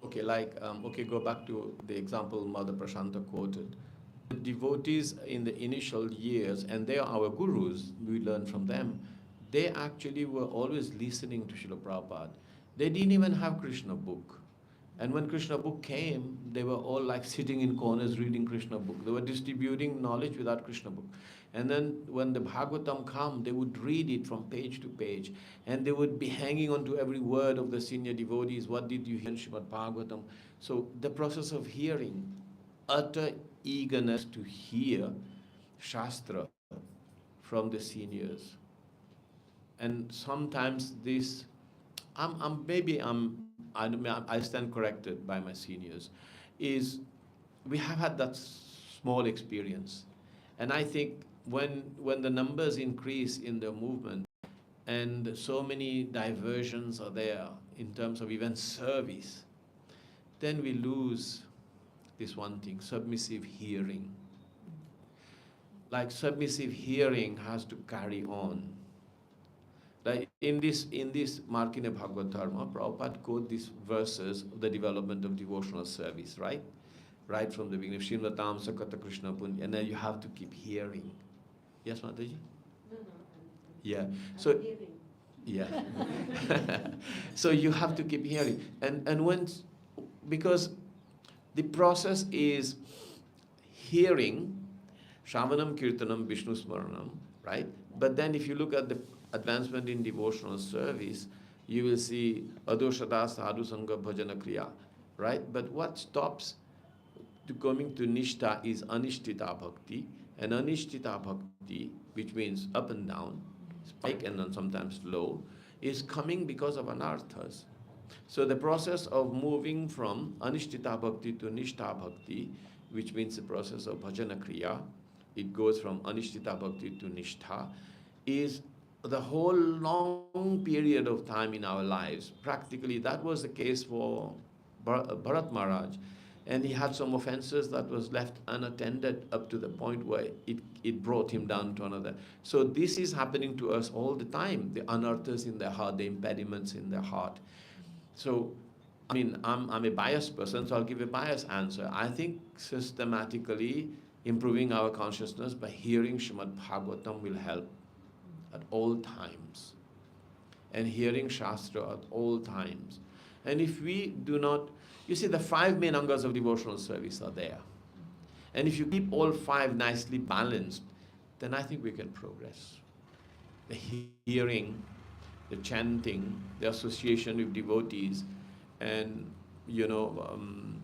go back to the example Mother Prashanta quoted. The devotees in the initial years, and they are our gurus, we learn from them, they actually were always listening to Srila Prabhupada. They didn't even have Krishna book. And when Krishna book came, they were all like sitting in corners reading Krishna book. They were distributing knowledge without Krishna book. And then when the Bhagavatam come, they would read it from page to page. And they would be hanging on to every word of the senior devotees. What did you hear in Srimad Bhagavatam? So the process of hearing, utter eagerness to hear Shastra from the seniors. And sometimes this, I stand corrected by my seniors, is we have had that small experience. And I think when the numbers increase in the movement and so many diversions are there in terms of even service, then we lose this one thing, submissive hearing. Like submissive hearing has to carry on. Like in this Markine Bhagavad Dharma, Prabhupada quote these verses of the development of devotional service, right? Right from the beginning, Srimlatam Sakata Krishna Punya, and then you have to keep hearing. Yes, Mataji? No. Yeah. So, yeah. So you have to keep hearing. And because the process is hearing, Shravanam Kirtanam Vishnu Smaranam, right? But then if you look at the advancement in devotional service, you will see Adoshada Sadhu Sangha Bhajana Kriya, right? But what stops to coming to Nishtha is Anishtita Bhakti, and Anishtita Bhakti, which means up and down, spike and then sometimes low, is coming because of anarthas. So the process of moving from Anishtita Bhakti to Nishtha Bhakti, which means the process of Bhajana Kriya, it goes from Anishtita Bhakti to Nishtha, is the whole long period of time in our lives. Practically, that was the case for Bharat Maharaj. And he had some offenses that was left unattended up to the point where it brought him down to another. So this is happening to us all the time, the anarthas in their heart, the impediments in their heart. So, I mean, I'm a biased person, so I'll give a biased answer. I think systematically improving our consciousness by hearing Srimad Bhagavatam will help at all times. And hearing Shastra at all times. And if we do not, you see the 5 main angas of devotional service are there. And if you keep all 5 nicely balanced, then I think we can progress. The hearing, the chanting, the association with devotees, and hearing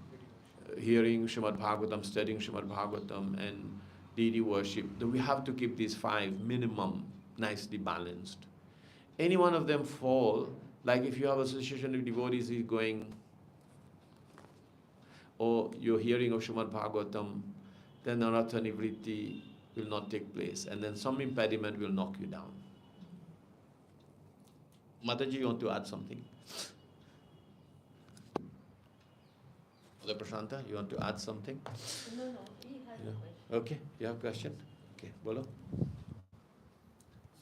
Srimad Bhagavatam, studying Srimad Bhagavatam, and deity worship. We have to keep these 5 minimum nicely balanced. Any one of them fall, like if you have association with devotees is going, or you're hearing of Srimad Bhagavatam, then Anartha Nivritti will not take place, and then some impediment will knock you down. Mataji, you want to add something? Mother Prashanta, you want to add something? No, he has a question. Okay, you have a question? Okay, bolo.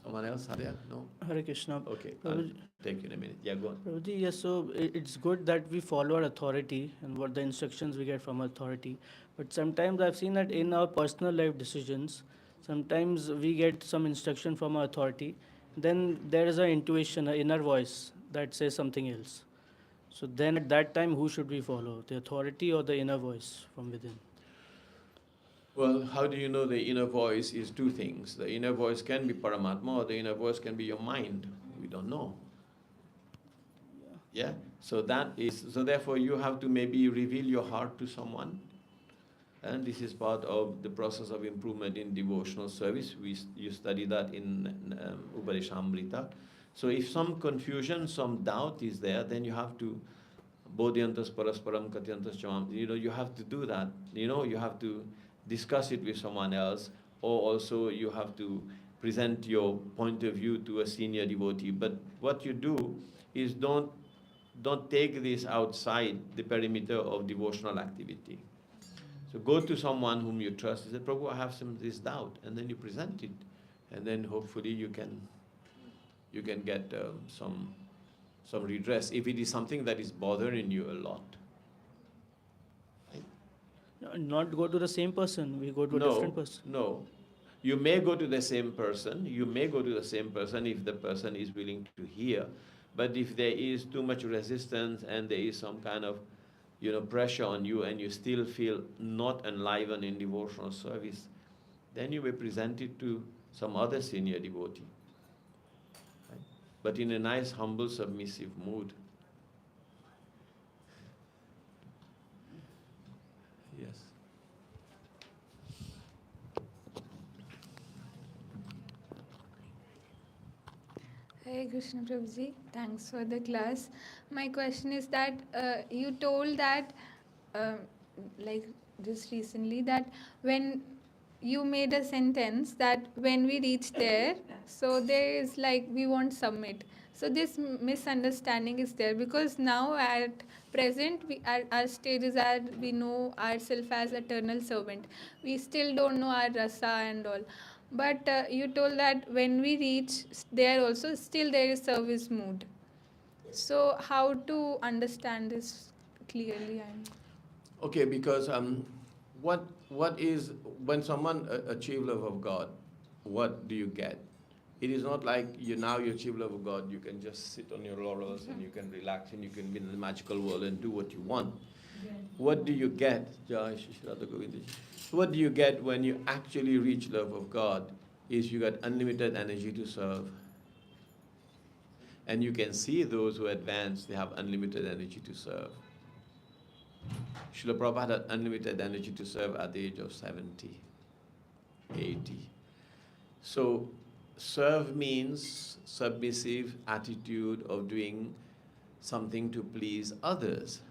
Someone else there? No? Hare Krishna. Okay, I'll take you in a minute. Yeah, go on. Prabhuji, yes, so it's good that we follow our authority and what the instructions we get from authority. But sometimes I've seen that in our personal life decisions, sometimes we get some instruction from our authority. Then there is an intuition, an inner voice that says something else. So then at that time, who should we follow? The authority or the inner voice from within? Well, how do you know the inner voice is 2 things? The inner voice can be Paramatma, or the inner voice can be your mind. We don't know. Yeah? So therefore you have to maybe reveal your heart to someone. And this is part of the process of improvement in devotional service. You study that in Upadeshamrita. So if some confusion, some doubt is there, then you have to bodhyantas parasparam katyantas chamam. You have to do that. You have to discuss it with someone else, or also you have to present your point of view to a senior devotee. But what you do is don't take this outside the perimeter of devotional activity. So go to someone whom you trust and say, Prabhu, I have this doubt, and then you present it, and then hopefully you can get some redress if it is something that is bothering you a lot. Right? Not go to the same person, we go to a different person. No. You may go to the same person. You may go to the same person if the person is willing to hear. But if there is too much resistance and there is some kind of pressure on you and you still feel not enlivened in devotional service, then you may present it to some other senior devotee. Right? But in a nice, humble, submissive mood. Yes. Hey Krishna Prabhuji, thanks for the class. My question is that you told that, like just recently, that when you made a sentence that when we reach there, so there is like we won't submit. So this misunderstanding is there because now at present our stages are we know ourselves as eternal servant. We still don't know our rasa and all. But you told that when we reach there also still there is service mood. So how to understand this clearly? Okay, because what is when someone achieve love of God, what do you get? It is not like you achieve love of God, you can just sit on your laurels and you can relax and you can be in the magical world and do what you want. What do you get? What do you get when you actually reach love of God is you get unlimited energy to serve. And you can see those who advance, they have unlimited energy to serve. Srila Prabhupada had unlimited energy to serve at the age of 70, 80. So serve means submissive attitude of doing something to please others.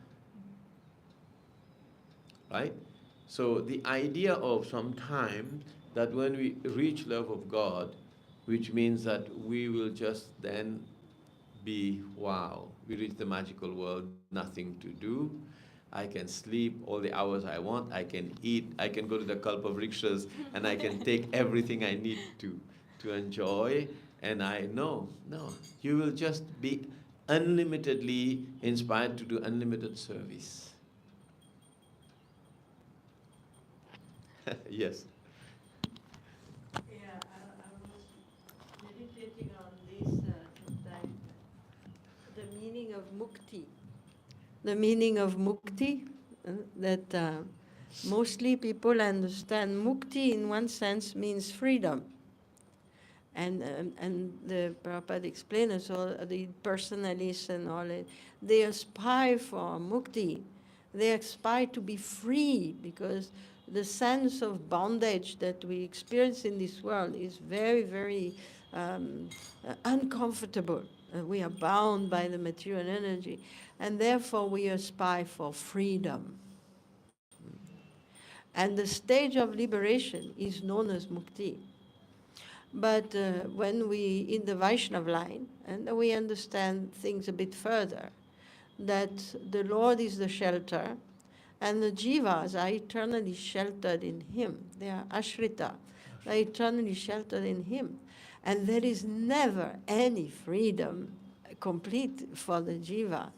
Right? So the idea of some time that when we reach love of God, which means that we will just then be, wow, we reach the magical world, nothing to do. I can sleep all the hours I want, I can eat, I can go to the Kalpavrikshas and I can take everything I need to enjoy. And no, you will just be unlimitedly inspired to do unlimited service. Yes. Yeah, I was meditating on this that the meaning of mukti. The meaning of mukti, that mostly people understand mukti in one sense means freedom. And the Prabhupada explained us all, the personalists and all that, they aspire for mukti. They aspire to be free because the sense of bondage that we experience in this world is very, very uncomfortable. We are bound by the material energy, and therefore we aspire for freedom. And the stage of liberation is known as mukti. But when we, in the Vaishnava line, and we understand things a bit further, that the Lord is the shelter, and the jivas are eternally sheltered in Him. They are ashrita. They are eternally sheltered in Him. And there is never any freedom complete for the jiva.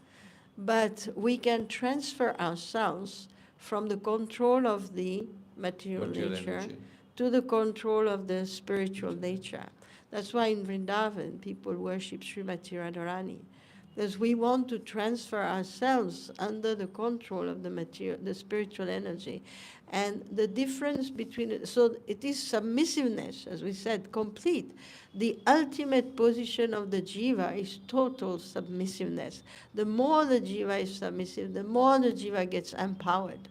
But we can transfer ourselves from the control of the material nature to the control of the spiritual nature. That's why in Vrindavan, people worship Srimati Radharani, because we want to transfer ourselves under the control of the spiritual energy. And the difference between it, so it is submissiveness, as we said, complete. The ultimate position of the jiva is total submissiveness. The more the jiva is submissive, the more the jiva gets empowered.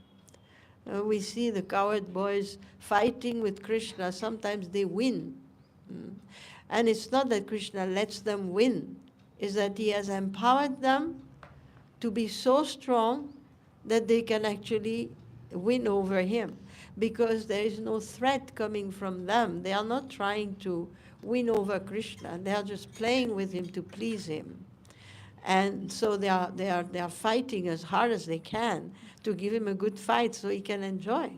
We see the coward boys fighting with Krishna. Sometimes they win. And it's not that Krishna lets them win. It's that he has empowered them to be so strong that they can actually win over him. Because there is no threat coming from them. They are not trying to win over Krishna. They are just playing with him to please him. And so they are fighting as hard as they can to give him a good fight so he can enjoy.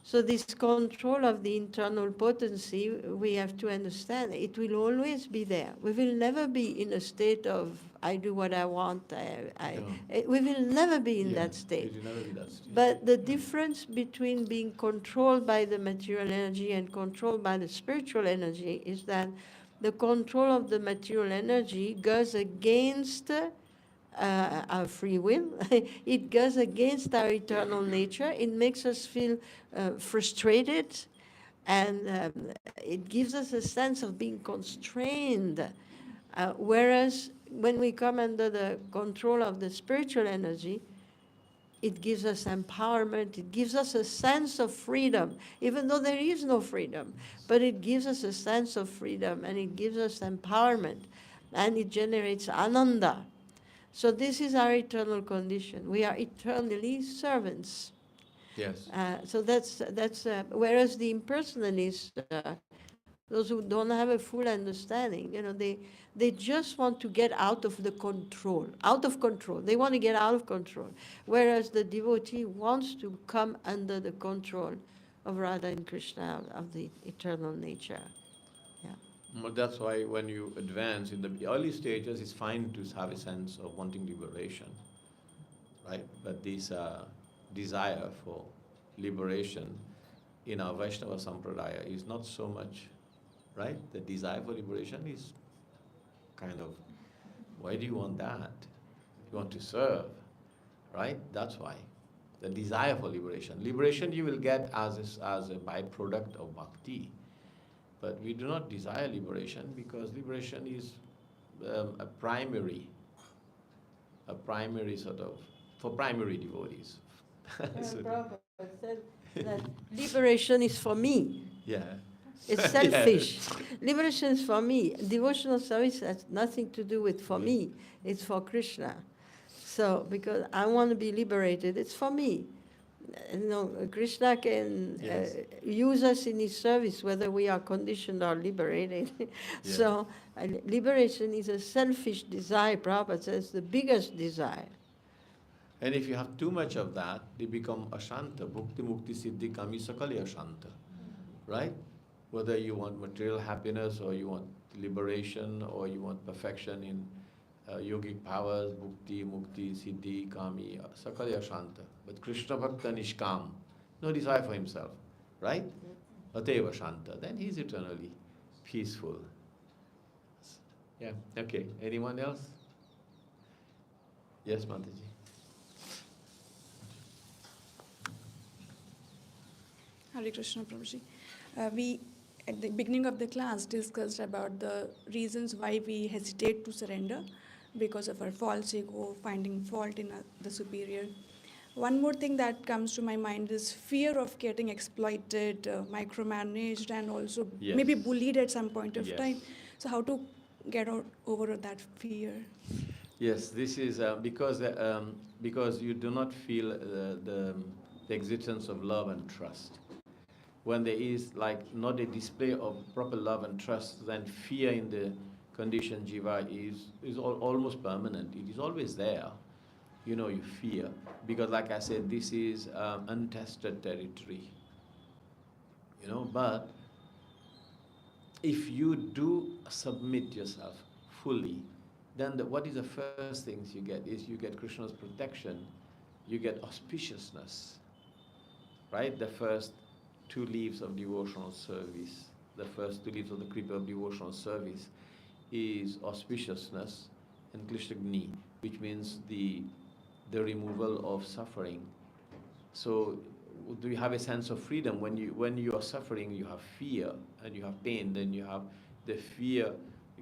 So this control of the internal potency, we have to understand, it will always be there. We will never be in a state of, I do what I want. We will never be in that state. It will never be that state. But the difference between being controlled by the material energy and controlled by the spiritual energy is that the control of the material energy goes against our free will. It goes against our eternal nature. It makes us feel frustrated, and it gives us a sense of being constrained. Whereas when we come under the control of the spiritual energy, it gives us empowerment, it gives us a sense of freedom, even though there is no freedom. But it gives us a sense of freedom, and it gives us empowerment, and it generates ananda. So this is our eternal condition. We are eternally servants. Yes. So that's whereas the impersonalists, those who don't have a full understanding, they just want to get out of the control, out of control. They want to get out of control. Whereas the devotee wants to come under the control of Radha and Krishna, of the eternal nature. But that's why when you advance in the early stages, it's fine to have a sense of wanting liberation, right? But this desire for liberation in our Vaishnava Sampradaya is not so much, right? The desire for liberation is kind of, why do you want that? You want to serve, right? That's why. The desire for liberation. Liberation you will get as a byproduct of bhakti. But we do not desire liberation because liberation is a primary sort of, for primary devotees. Prabhupada said that liberation is for me. Yeah. It's selfish. Liberation is for me. Devotional service has nothing to do with for me. It's for Krishna. So, because I want to be liberated, it's for me. Krishna can use us in his service, whether we are conditioned or liberated. So, liberation is a selfish desire. Prabhupada says the biggest desire. And if you have too much of that, they become ashanta. Bhukti mukti siddhi kami sakali ashanta. Right? Whether you want material happiness, or you want liberation, or you want perfection in yogic powers, bhukti, mukti, siddhi, kami, sakali ashanta. But Krishna bhakta nishkam, no desire for himself, right? Ateva shanta, then he is eternally peaceful. Yeah, okay. Anyone else? Yes, Mataji. Hare Krishna, Prabhuji. We, at the beginning of the class, discussed about the reasons why we hesitate to surrender, because of our false ego, finding fault in the superior. One more thing that comes to my mind is fear of getting exploited, micromanaged, and also maybe bullied at some point of time. So how to get over that fear? Yes, this is because you do not feel the existence of love and trust. When there is not a display of proper love and trust, then fear in the conditioned jiva is almost permanent. It is always there. You fear. Because like I said, this is untested territory. But if you do submit yourself fully, then what is the first things you get is you get Krishna's protection, you get auspiciousness, right? The first 2 leaves of devotional service, the first 2 leaves of the creeper of devotional service is auspiciousness, and Krishnagni, which means the removal of suffering. So do you have a sense of freedom? When you are suffering, you have fear and you have pain, then you have the fear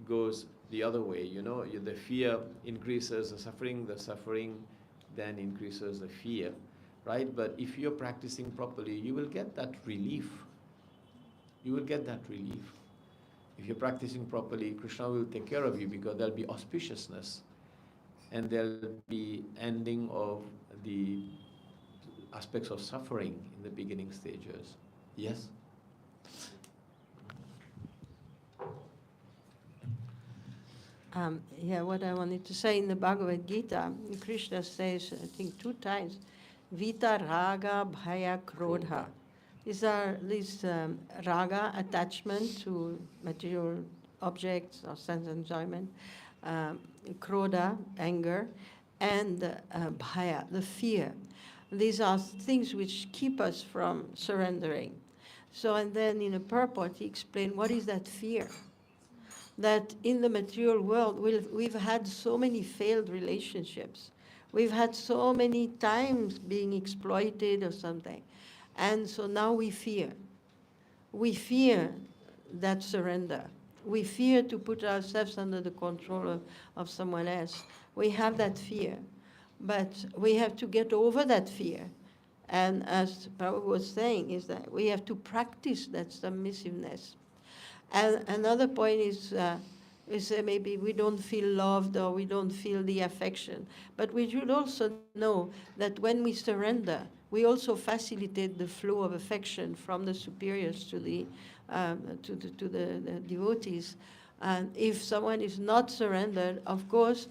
goes the other way, the fear increases the suffering then increases the fear, right? But if you're practicing properly, you will get that relief. You will get that relief. If you're practicing properly, Krishna will take care of you because there'll be auspiciousness and there'll be ending of the aspects of suffering in the beginning stages. Yes? What I wanted to say in the Bhagavad Gita, Krishna says, I think 2 times, Vita Raga Bhaya Krodha. These are raga, attachment to material objects or sense enjoyment, krodha, anger, and bhaya, the fear. These are things which keep us from surrendering. So, and then in a purport, he explained what is that fear? That in the material world, we've had so many failed relationships. We've had so many times being exploited or something. And so now we fear. We fear that surrender. We fear to put ourselves under the control of someone else. We have that fear. But we have to get over that fear. And as Prabhu was saying, is that we have to practice that submissiveness. And another point is maybe we don't feel loved or we don't feel the affection. But we should also know that when we surrender, we also facilitate the flow of affection from the superiors to the devotees. And if someone is not surrendered, of course,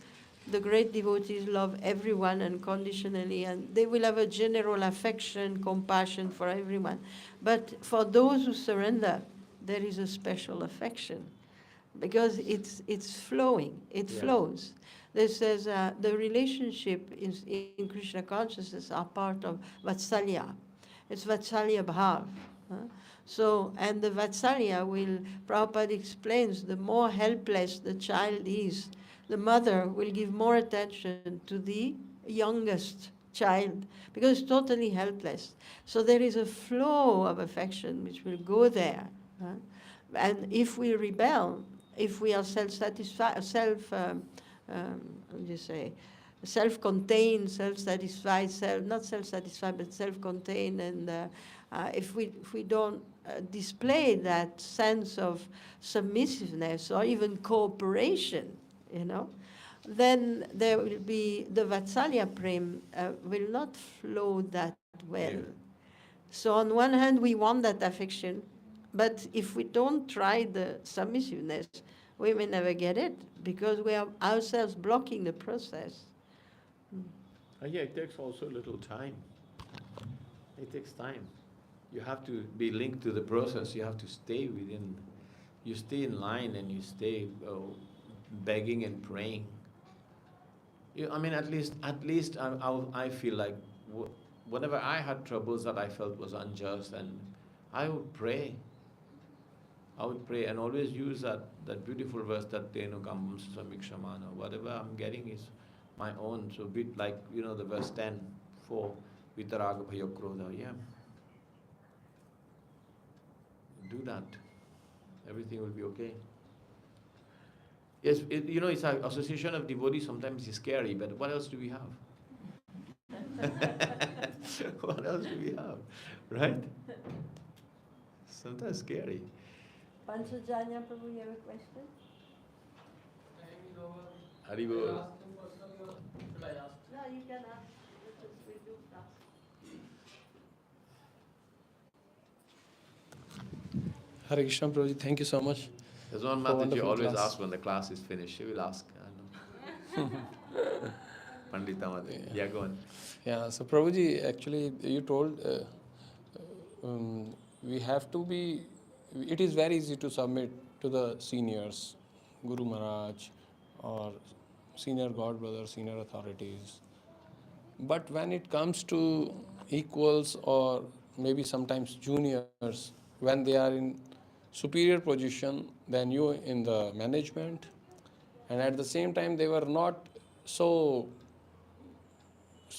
the great devotees love everyone unconditionally, and they will have a general affection, compassion for everyone. But for those who surrender, there is a special affection, because it's flowing, it flows. This says the relationship in Krishna consciousness are part of Vatsalya. It's Vatsalya Bhav. So, and the Vatsalya Prabhupada explains, the more helpless the child is, the mother will give more attention to the youngest child, because it's totally helpless. So there is a flow of affection which will go there. And if we rebel, if we are self-satisfied, self-contained, self-satisfied, not self-satisfied, but self-contained, and if we don't display that sense of submissiveness or even cooperation, then there will be, the Vatsalya Prem will not flow that well. Yeah. So on one hand, we want that affection, but if we don't try the submissiveness, we may never get it, because we are ourselves blocking the process. Yeah, it takes also a little time. It takes time. You have to be linked to the process. You have to stay you stay in line and you stay begging and praying. At least I feel like whenever I had troubles that I felt was unjust, and I would pray. I would pray and always use that beautiful verse, that tenu kamam samikshamana. Whatever I'm getting is my own. So bit like, the verse 10 for vitaraga bhaya krodha. Yeah. Do that. Everything will be okay. Yes, it's an association of devotees. Sometimes it's scary, but what else do we have? What else do we have? Right? Sometimes scary. Panchajanya Prabhu, you have a question? Haribol. No, you can ask. We do ask. Hare Krishna Prabhuji, thank you so much. There's one math that you always ask when the class is finished. She will ask. Pandita Mati. Yeah, go on. Yeah, so Prabhuji, actually you told we have to be, it is very easy to submit to the seniors, Guru Maharaj or senior God brothers, senior authorities. But when it comes to equals or maybe sometimes juniors, when they are in superior position than you in the management, and at the same time they were not so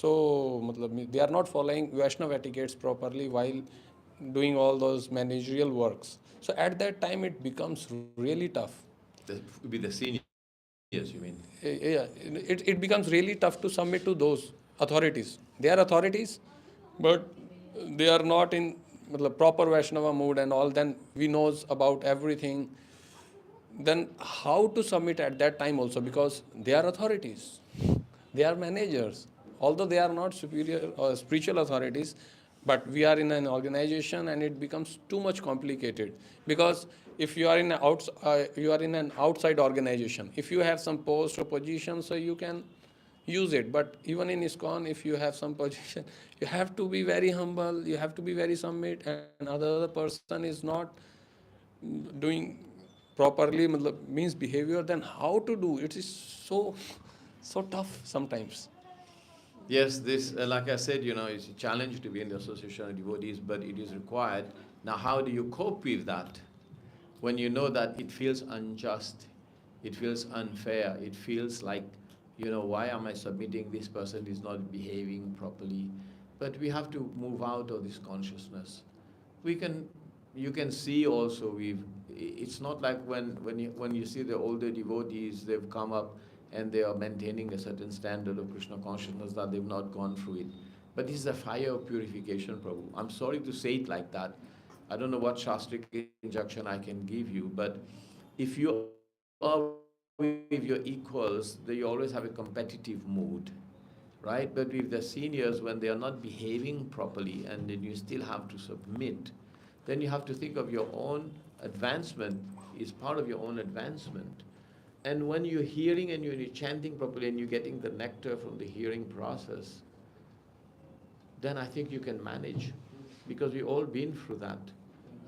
matlab, they are not following Vaishnava etiquettes properly while doing all those managerial works. So at that time it becomes really tough. With the seniors, you mean? Yeah, it becomes really tough to submit to those authorities. They are authorities, but they are not in matlab, proper Vaishnava mood and all. Then we knows about everything. Then how to submit at that time also, because they are authorities, they are managers. Although they are not superior or spiritual authorities, but we are in an organization and it becomes too much complicated. Because if you are in an outside organization, if you have some post or position, so you can use it. But even in ISKCON, if you have some position, you have to be very humble, you have to be very submit, and other person is not doing properly means behavior, then how to do it is so tough sometimes. Yes, this, like I said, it's a challenge to be in the association of devotees, but it is required. Now, how do you cope with that? When you know that it feels unjust, it feels unfair, it feels like, why am I submitting? This person is not behaving properly. But we have to move out of this consciousness. You can see also, it's not like when you see the older devotees, they've come up and they are maintaining a certain standard of Krishna consciousness that they've not gone through it. But this is a fire of purification, Prabhu. I'm sorry to say it like that. I don't know what Shastric injunction I can give you, but if you are with your equals, then you always have a competitive mood, right? But with the seniors, when they are not behaving properly and then you still have to submit, then you have to think of your own advancement is part of your own advancement. And when you're hearing and you're chanting properly and you're getting the nectar from the hearing process, then I think you can manage, because we've all been through that.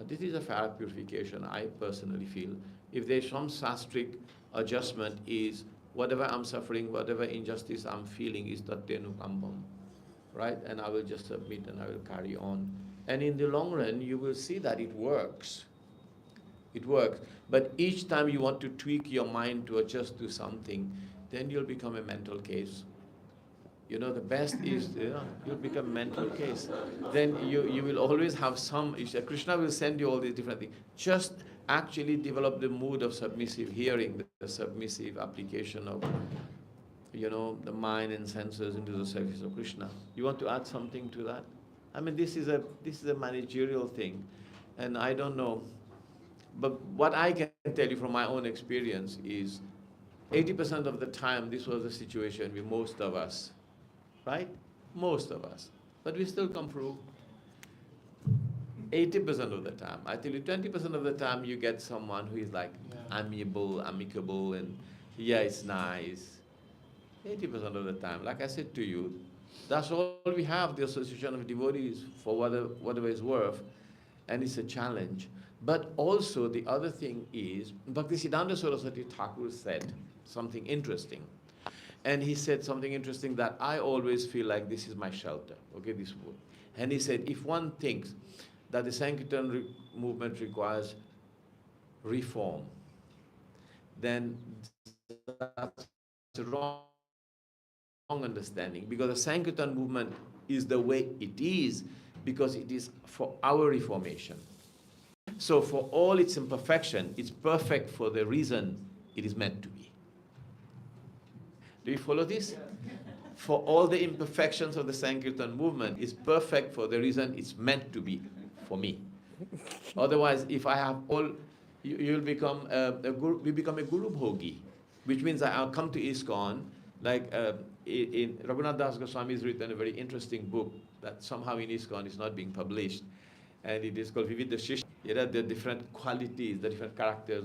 This is a fire purification, I personally feel. If there's some sastric adjustment, is whatever I'm suffering, whatever injustice I'm feeling is tattenu kambam, right? And I will just submit and I will carry on. And in the long run, you will see that it works. It works. But each time you want to tweak your mind to adjust to something, then you'll become a mental case. The best is, you'll become a mental case. Then you will always have some issue. Krishna will send you all these different things. Just actually develop the mood of submissive hearing, the submissive application of, the mind and senses into the service of Krishna. You want to add something to that? I mean, this is a managerial thing, and I don't know. But what I can tell you from my own experience is 80% of the time this was the situation with most of us, right? Most of us. But we still come through. 80% of the time. I tell you, 20% of the time you get someone who is like amiable, amicable, and it's nice. 80% of the time, like I said to you, that's all we have, the association of devotees, for whatever is worth, and it's a challenge. But also the other thing is, Bhaktisiddhanta Saraswati Thakur said something interesting. And he said something interesting that I always feel like this is my shelter, okay, this wood. And he said, if one thinks that the Sankirtan movement requires reform, then that's a wrong understanding, because the Sankirtan movement is the way it is because it is for our reformation. So for all its imperfection, it's perfect for the reason it is meant to be. Do you follow this? For all the imperfections of the Sankirtan movement, it's perfect for the reason it's meant to be for me. Otherwise, if I have all, you'll become we become a guru bhogi, which means I'll come to ISKCON, like in Raghunath Das Goswami has written a very interesting book that somehow in ISKCON is not being published, and it is called Vividha Shishya. The different qualities, the different characters,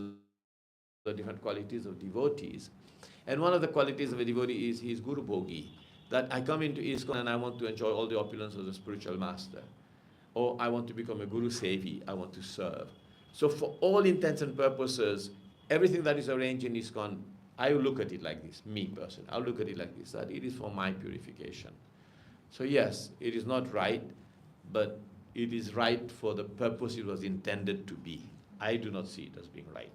the different qualities of devotees. And one of the qualities of a devotee is he is guru bhogi, that I come into ISKCON and I want to enjoy all the opulence of the spiritual master. Or I want to become a guru sevi, I want to serve. So for all intents and purposes, everything that is arranged in ISKCON, I will look at it like this, me person. I'll look at it like this, that it is for my purification. So yes, it is not right, but it is right for the purpose it was intended to be. I do not see it as being right.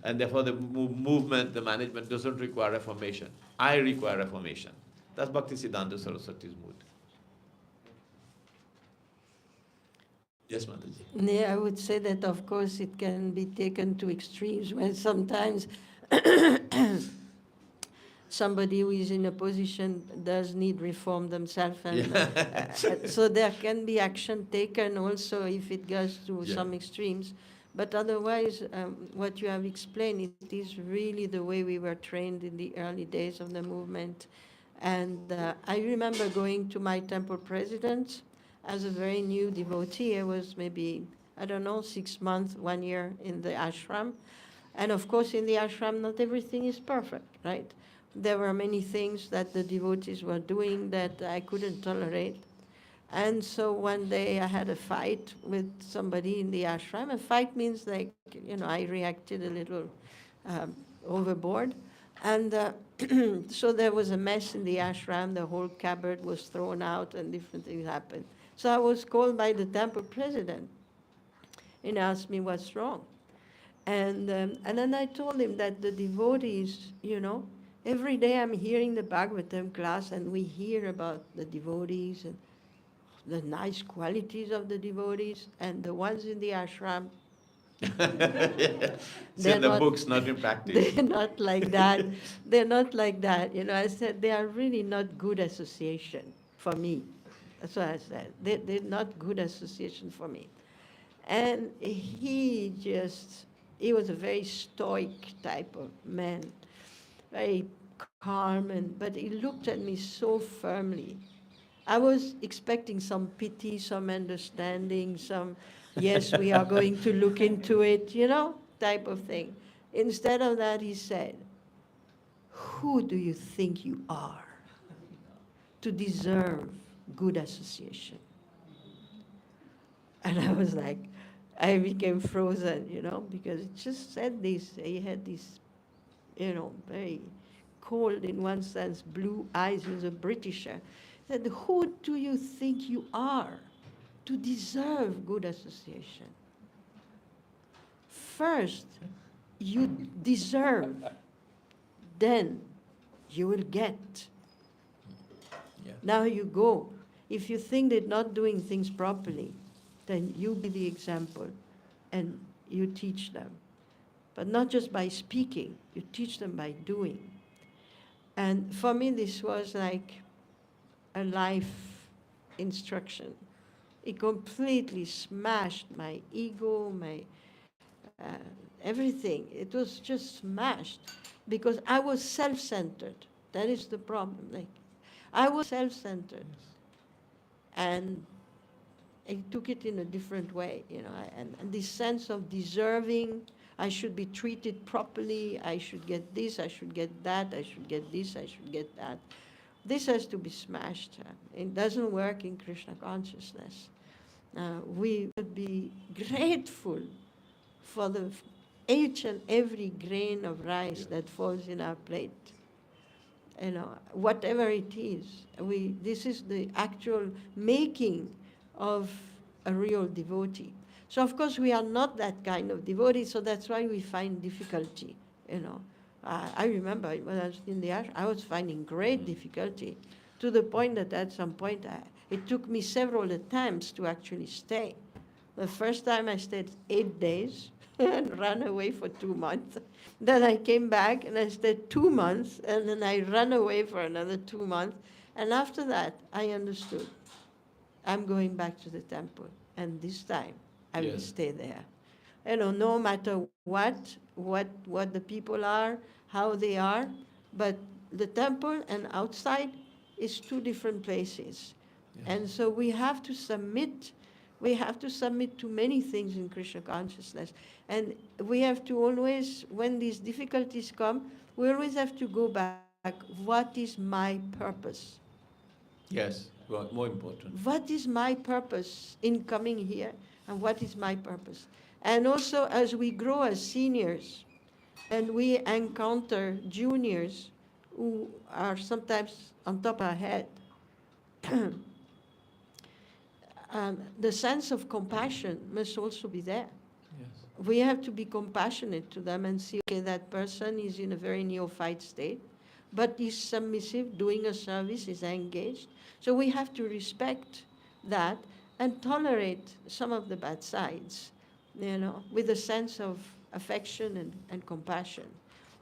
And therefore the movement, the management doesn't require reformation. I require reformation. That's Bhakti Siddhanta Saraswati's mood. Yes, Mataji. Yeah, I would say that of course it can be taken to extremes when sometimes somebody who is in a position does need reform themselves, and so there can be action taken also if it goes to some extremes. But otherwise, what you have explained, it is really the way we were trained in the early days of the movement. And I remember going to my temple president as a very new devotee. I was maybe, I don't know, 6 months, 1 year in the ashram. And of course, in the ashram, not everything is perfect, right? There were many things that the devotees were doing that I couldn't tolerate. And so one day I had a fight with somebody in the ashram. A fight means like, I reacted a little overboard. And so there was a mess in the ashram. The whole cupboard was thrown out and different things happened. So I was called by the temple president and asked me what's wrong. And then I told him that the devotees, every day I'm hearing the Bhagavatam class and we hear about the devotees and the nice qualities of the devotees, and the ones in the ashram, It's in the books, not in practice. They're not like that. They're not like that. I said, they are really not good association for me. That's what I said. They're not good association for me. And he was a very stoic type of man, very calm, but he looked at me so firmly. I was expecting some pity, some understanding, some, yes, we are going to look into it, type of thing. Instead of that, he said, who do you think you are to deserve good association? And I was like, I became frozen, because he just said this. He had this, very cold, in one sense, blue eyes. He was a Britisher. He said, who do you think you are to deserve good association? First, you deserve, then you will get. Yeah. Now you go. If you think they're not doing things properly, then you be the example and you teach them. But not just by speaking, you teach them by doing. And for me, this was like a life instruction. It completely smashed my ego, my everything. It was just smashed because I was self-centered. That is the problem. Like, I was self-centered. And I took it in a different way, and this sense of deserving, I should be treated properly, I should get this, I should get that, I should get this, I should get that. This has to be smashed. It doesn't work in Krishna consciousness. We would be grateful for each and every grain of rice that falls in our plate. Whatever it is, this is the actual making of a real devotee. So of course we are not that kind of devotee, so that's why we find difficulty, I remember when I was in the ashram, I was finding great difficulty to the point that at some point it took me several attempts to actually stay. The first time I stayed 8 days and ran away for 2 months. Then I came back and I stayed 2 months, and then I ran away for another 2 months. And after that, I understood. I'm going back to the temple, and this time I will stay there. No matter what the people are, how they are, but the temple and outside is 2 different places. Yes. And so we have to submit. We have to submit to many things in Krishna consciousness. And we have to always, when these difficulties come, we always have to go back. What is my purpose? Yes, well, more important. What is my purpose in coming here? And what is my purpose? And also, as we grow as seniors, and we encounter juniors who are sometimes on top of our head, the sense of compassion must also be there. Yes. we have to be compassionate to them and see, okay, that person is in a very neophyte state, but is submissive, doing a service, is engaged. So we have to respect that and tolerate some of the bad sides, with a sense of affection and compassion.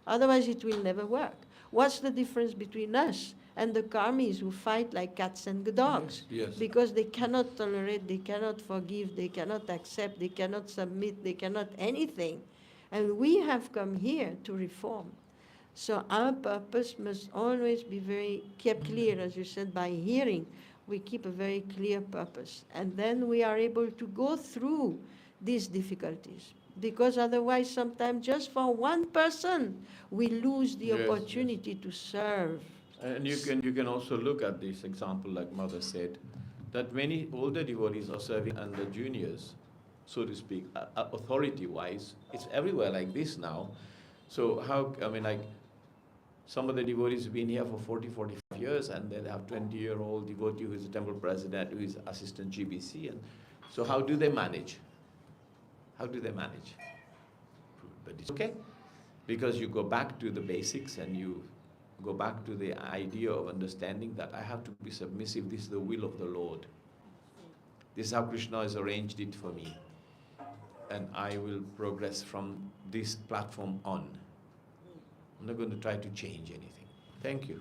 Otherwise, it will never work. What's the difference between us and the karmis who fight like cats and dogs? Yes. Because they cannot tolerate, they cannot forgive, they cannot accept, they cannot submit, they cannot anything. And we have come here to reform. So our purpose must always be very kept clear, as you said, by hearing. We keep a very clear purpose. And then we are able to go through these difficulties. Because otherwise, sometimes just for one person, we lose the opportunity to serve. And you can also look at this example, like Mother said, that many older devotees are serving under juniors, so to speak, authority-wise. It's everywhere like this now. So like some of the devotees have been here for 40, 45 years, and they have 20-year-old devotee who is a temple president, who is assistant GBC. And so how do they manage? How do they manage? But it's okay, because you go back to the basics and you go back to the idea of understanding that I have to be submissive. This is the will of the Lord. This is how Krishna has arranged it for me. And I will progress from this platform on. I'm not going to try to change anything. Thank you.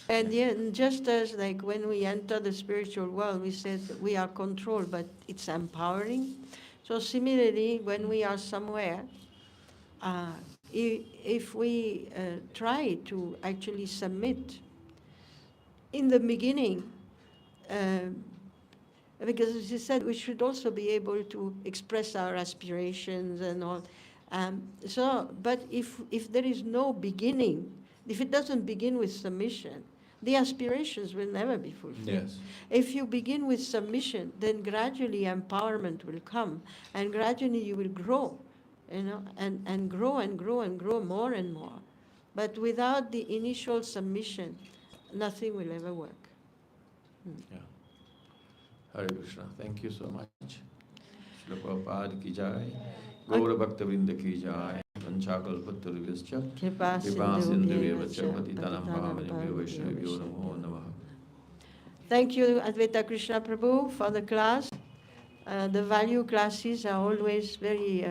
And just as like when we enter the spiritual world, we said that we are controlled, but it's empowering. So similarly, when we are somewhere, if we try to actually submit in the beginning, because as you said, we should also be able to express our aspirations and all. But if there is no beginning, if it doesn't begin with submission, the aspirations will never be fulfilled. Yes. If you begin with submission, then gradually empowerment will come, and gradually you will grow, and grow and grow and grow more and more. But without the initial submission, nothing will ever work. Yeah. Hare Krishna. Thank you so much. Srila Prabhupada ki jai. Gaura Bhakta Vrinda ki jai. Vanchakal Pattarivascha. Kripa Sindhuvyevacha Patitanam Bhavanebhyo Vaishnavibhyo Namo Namaha. Thank you, Advaita Krishna Prabhu, for the class. The value classes are always very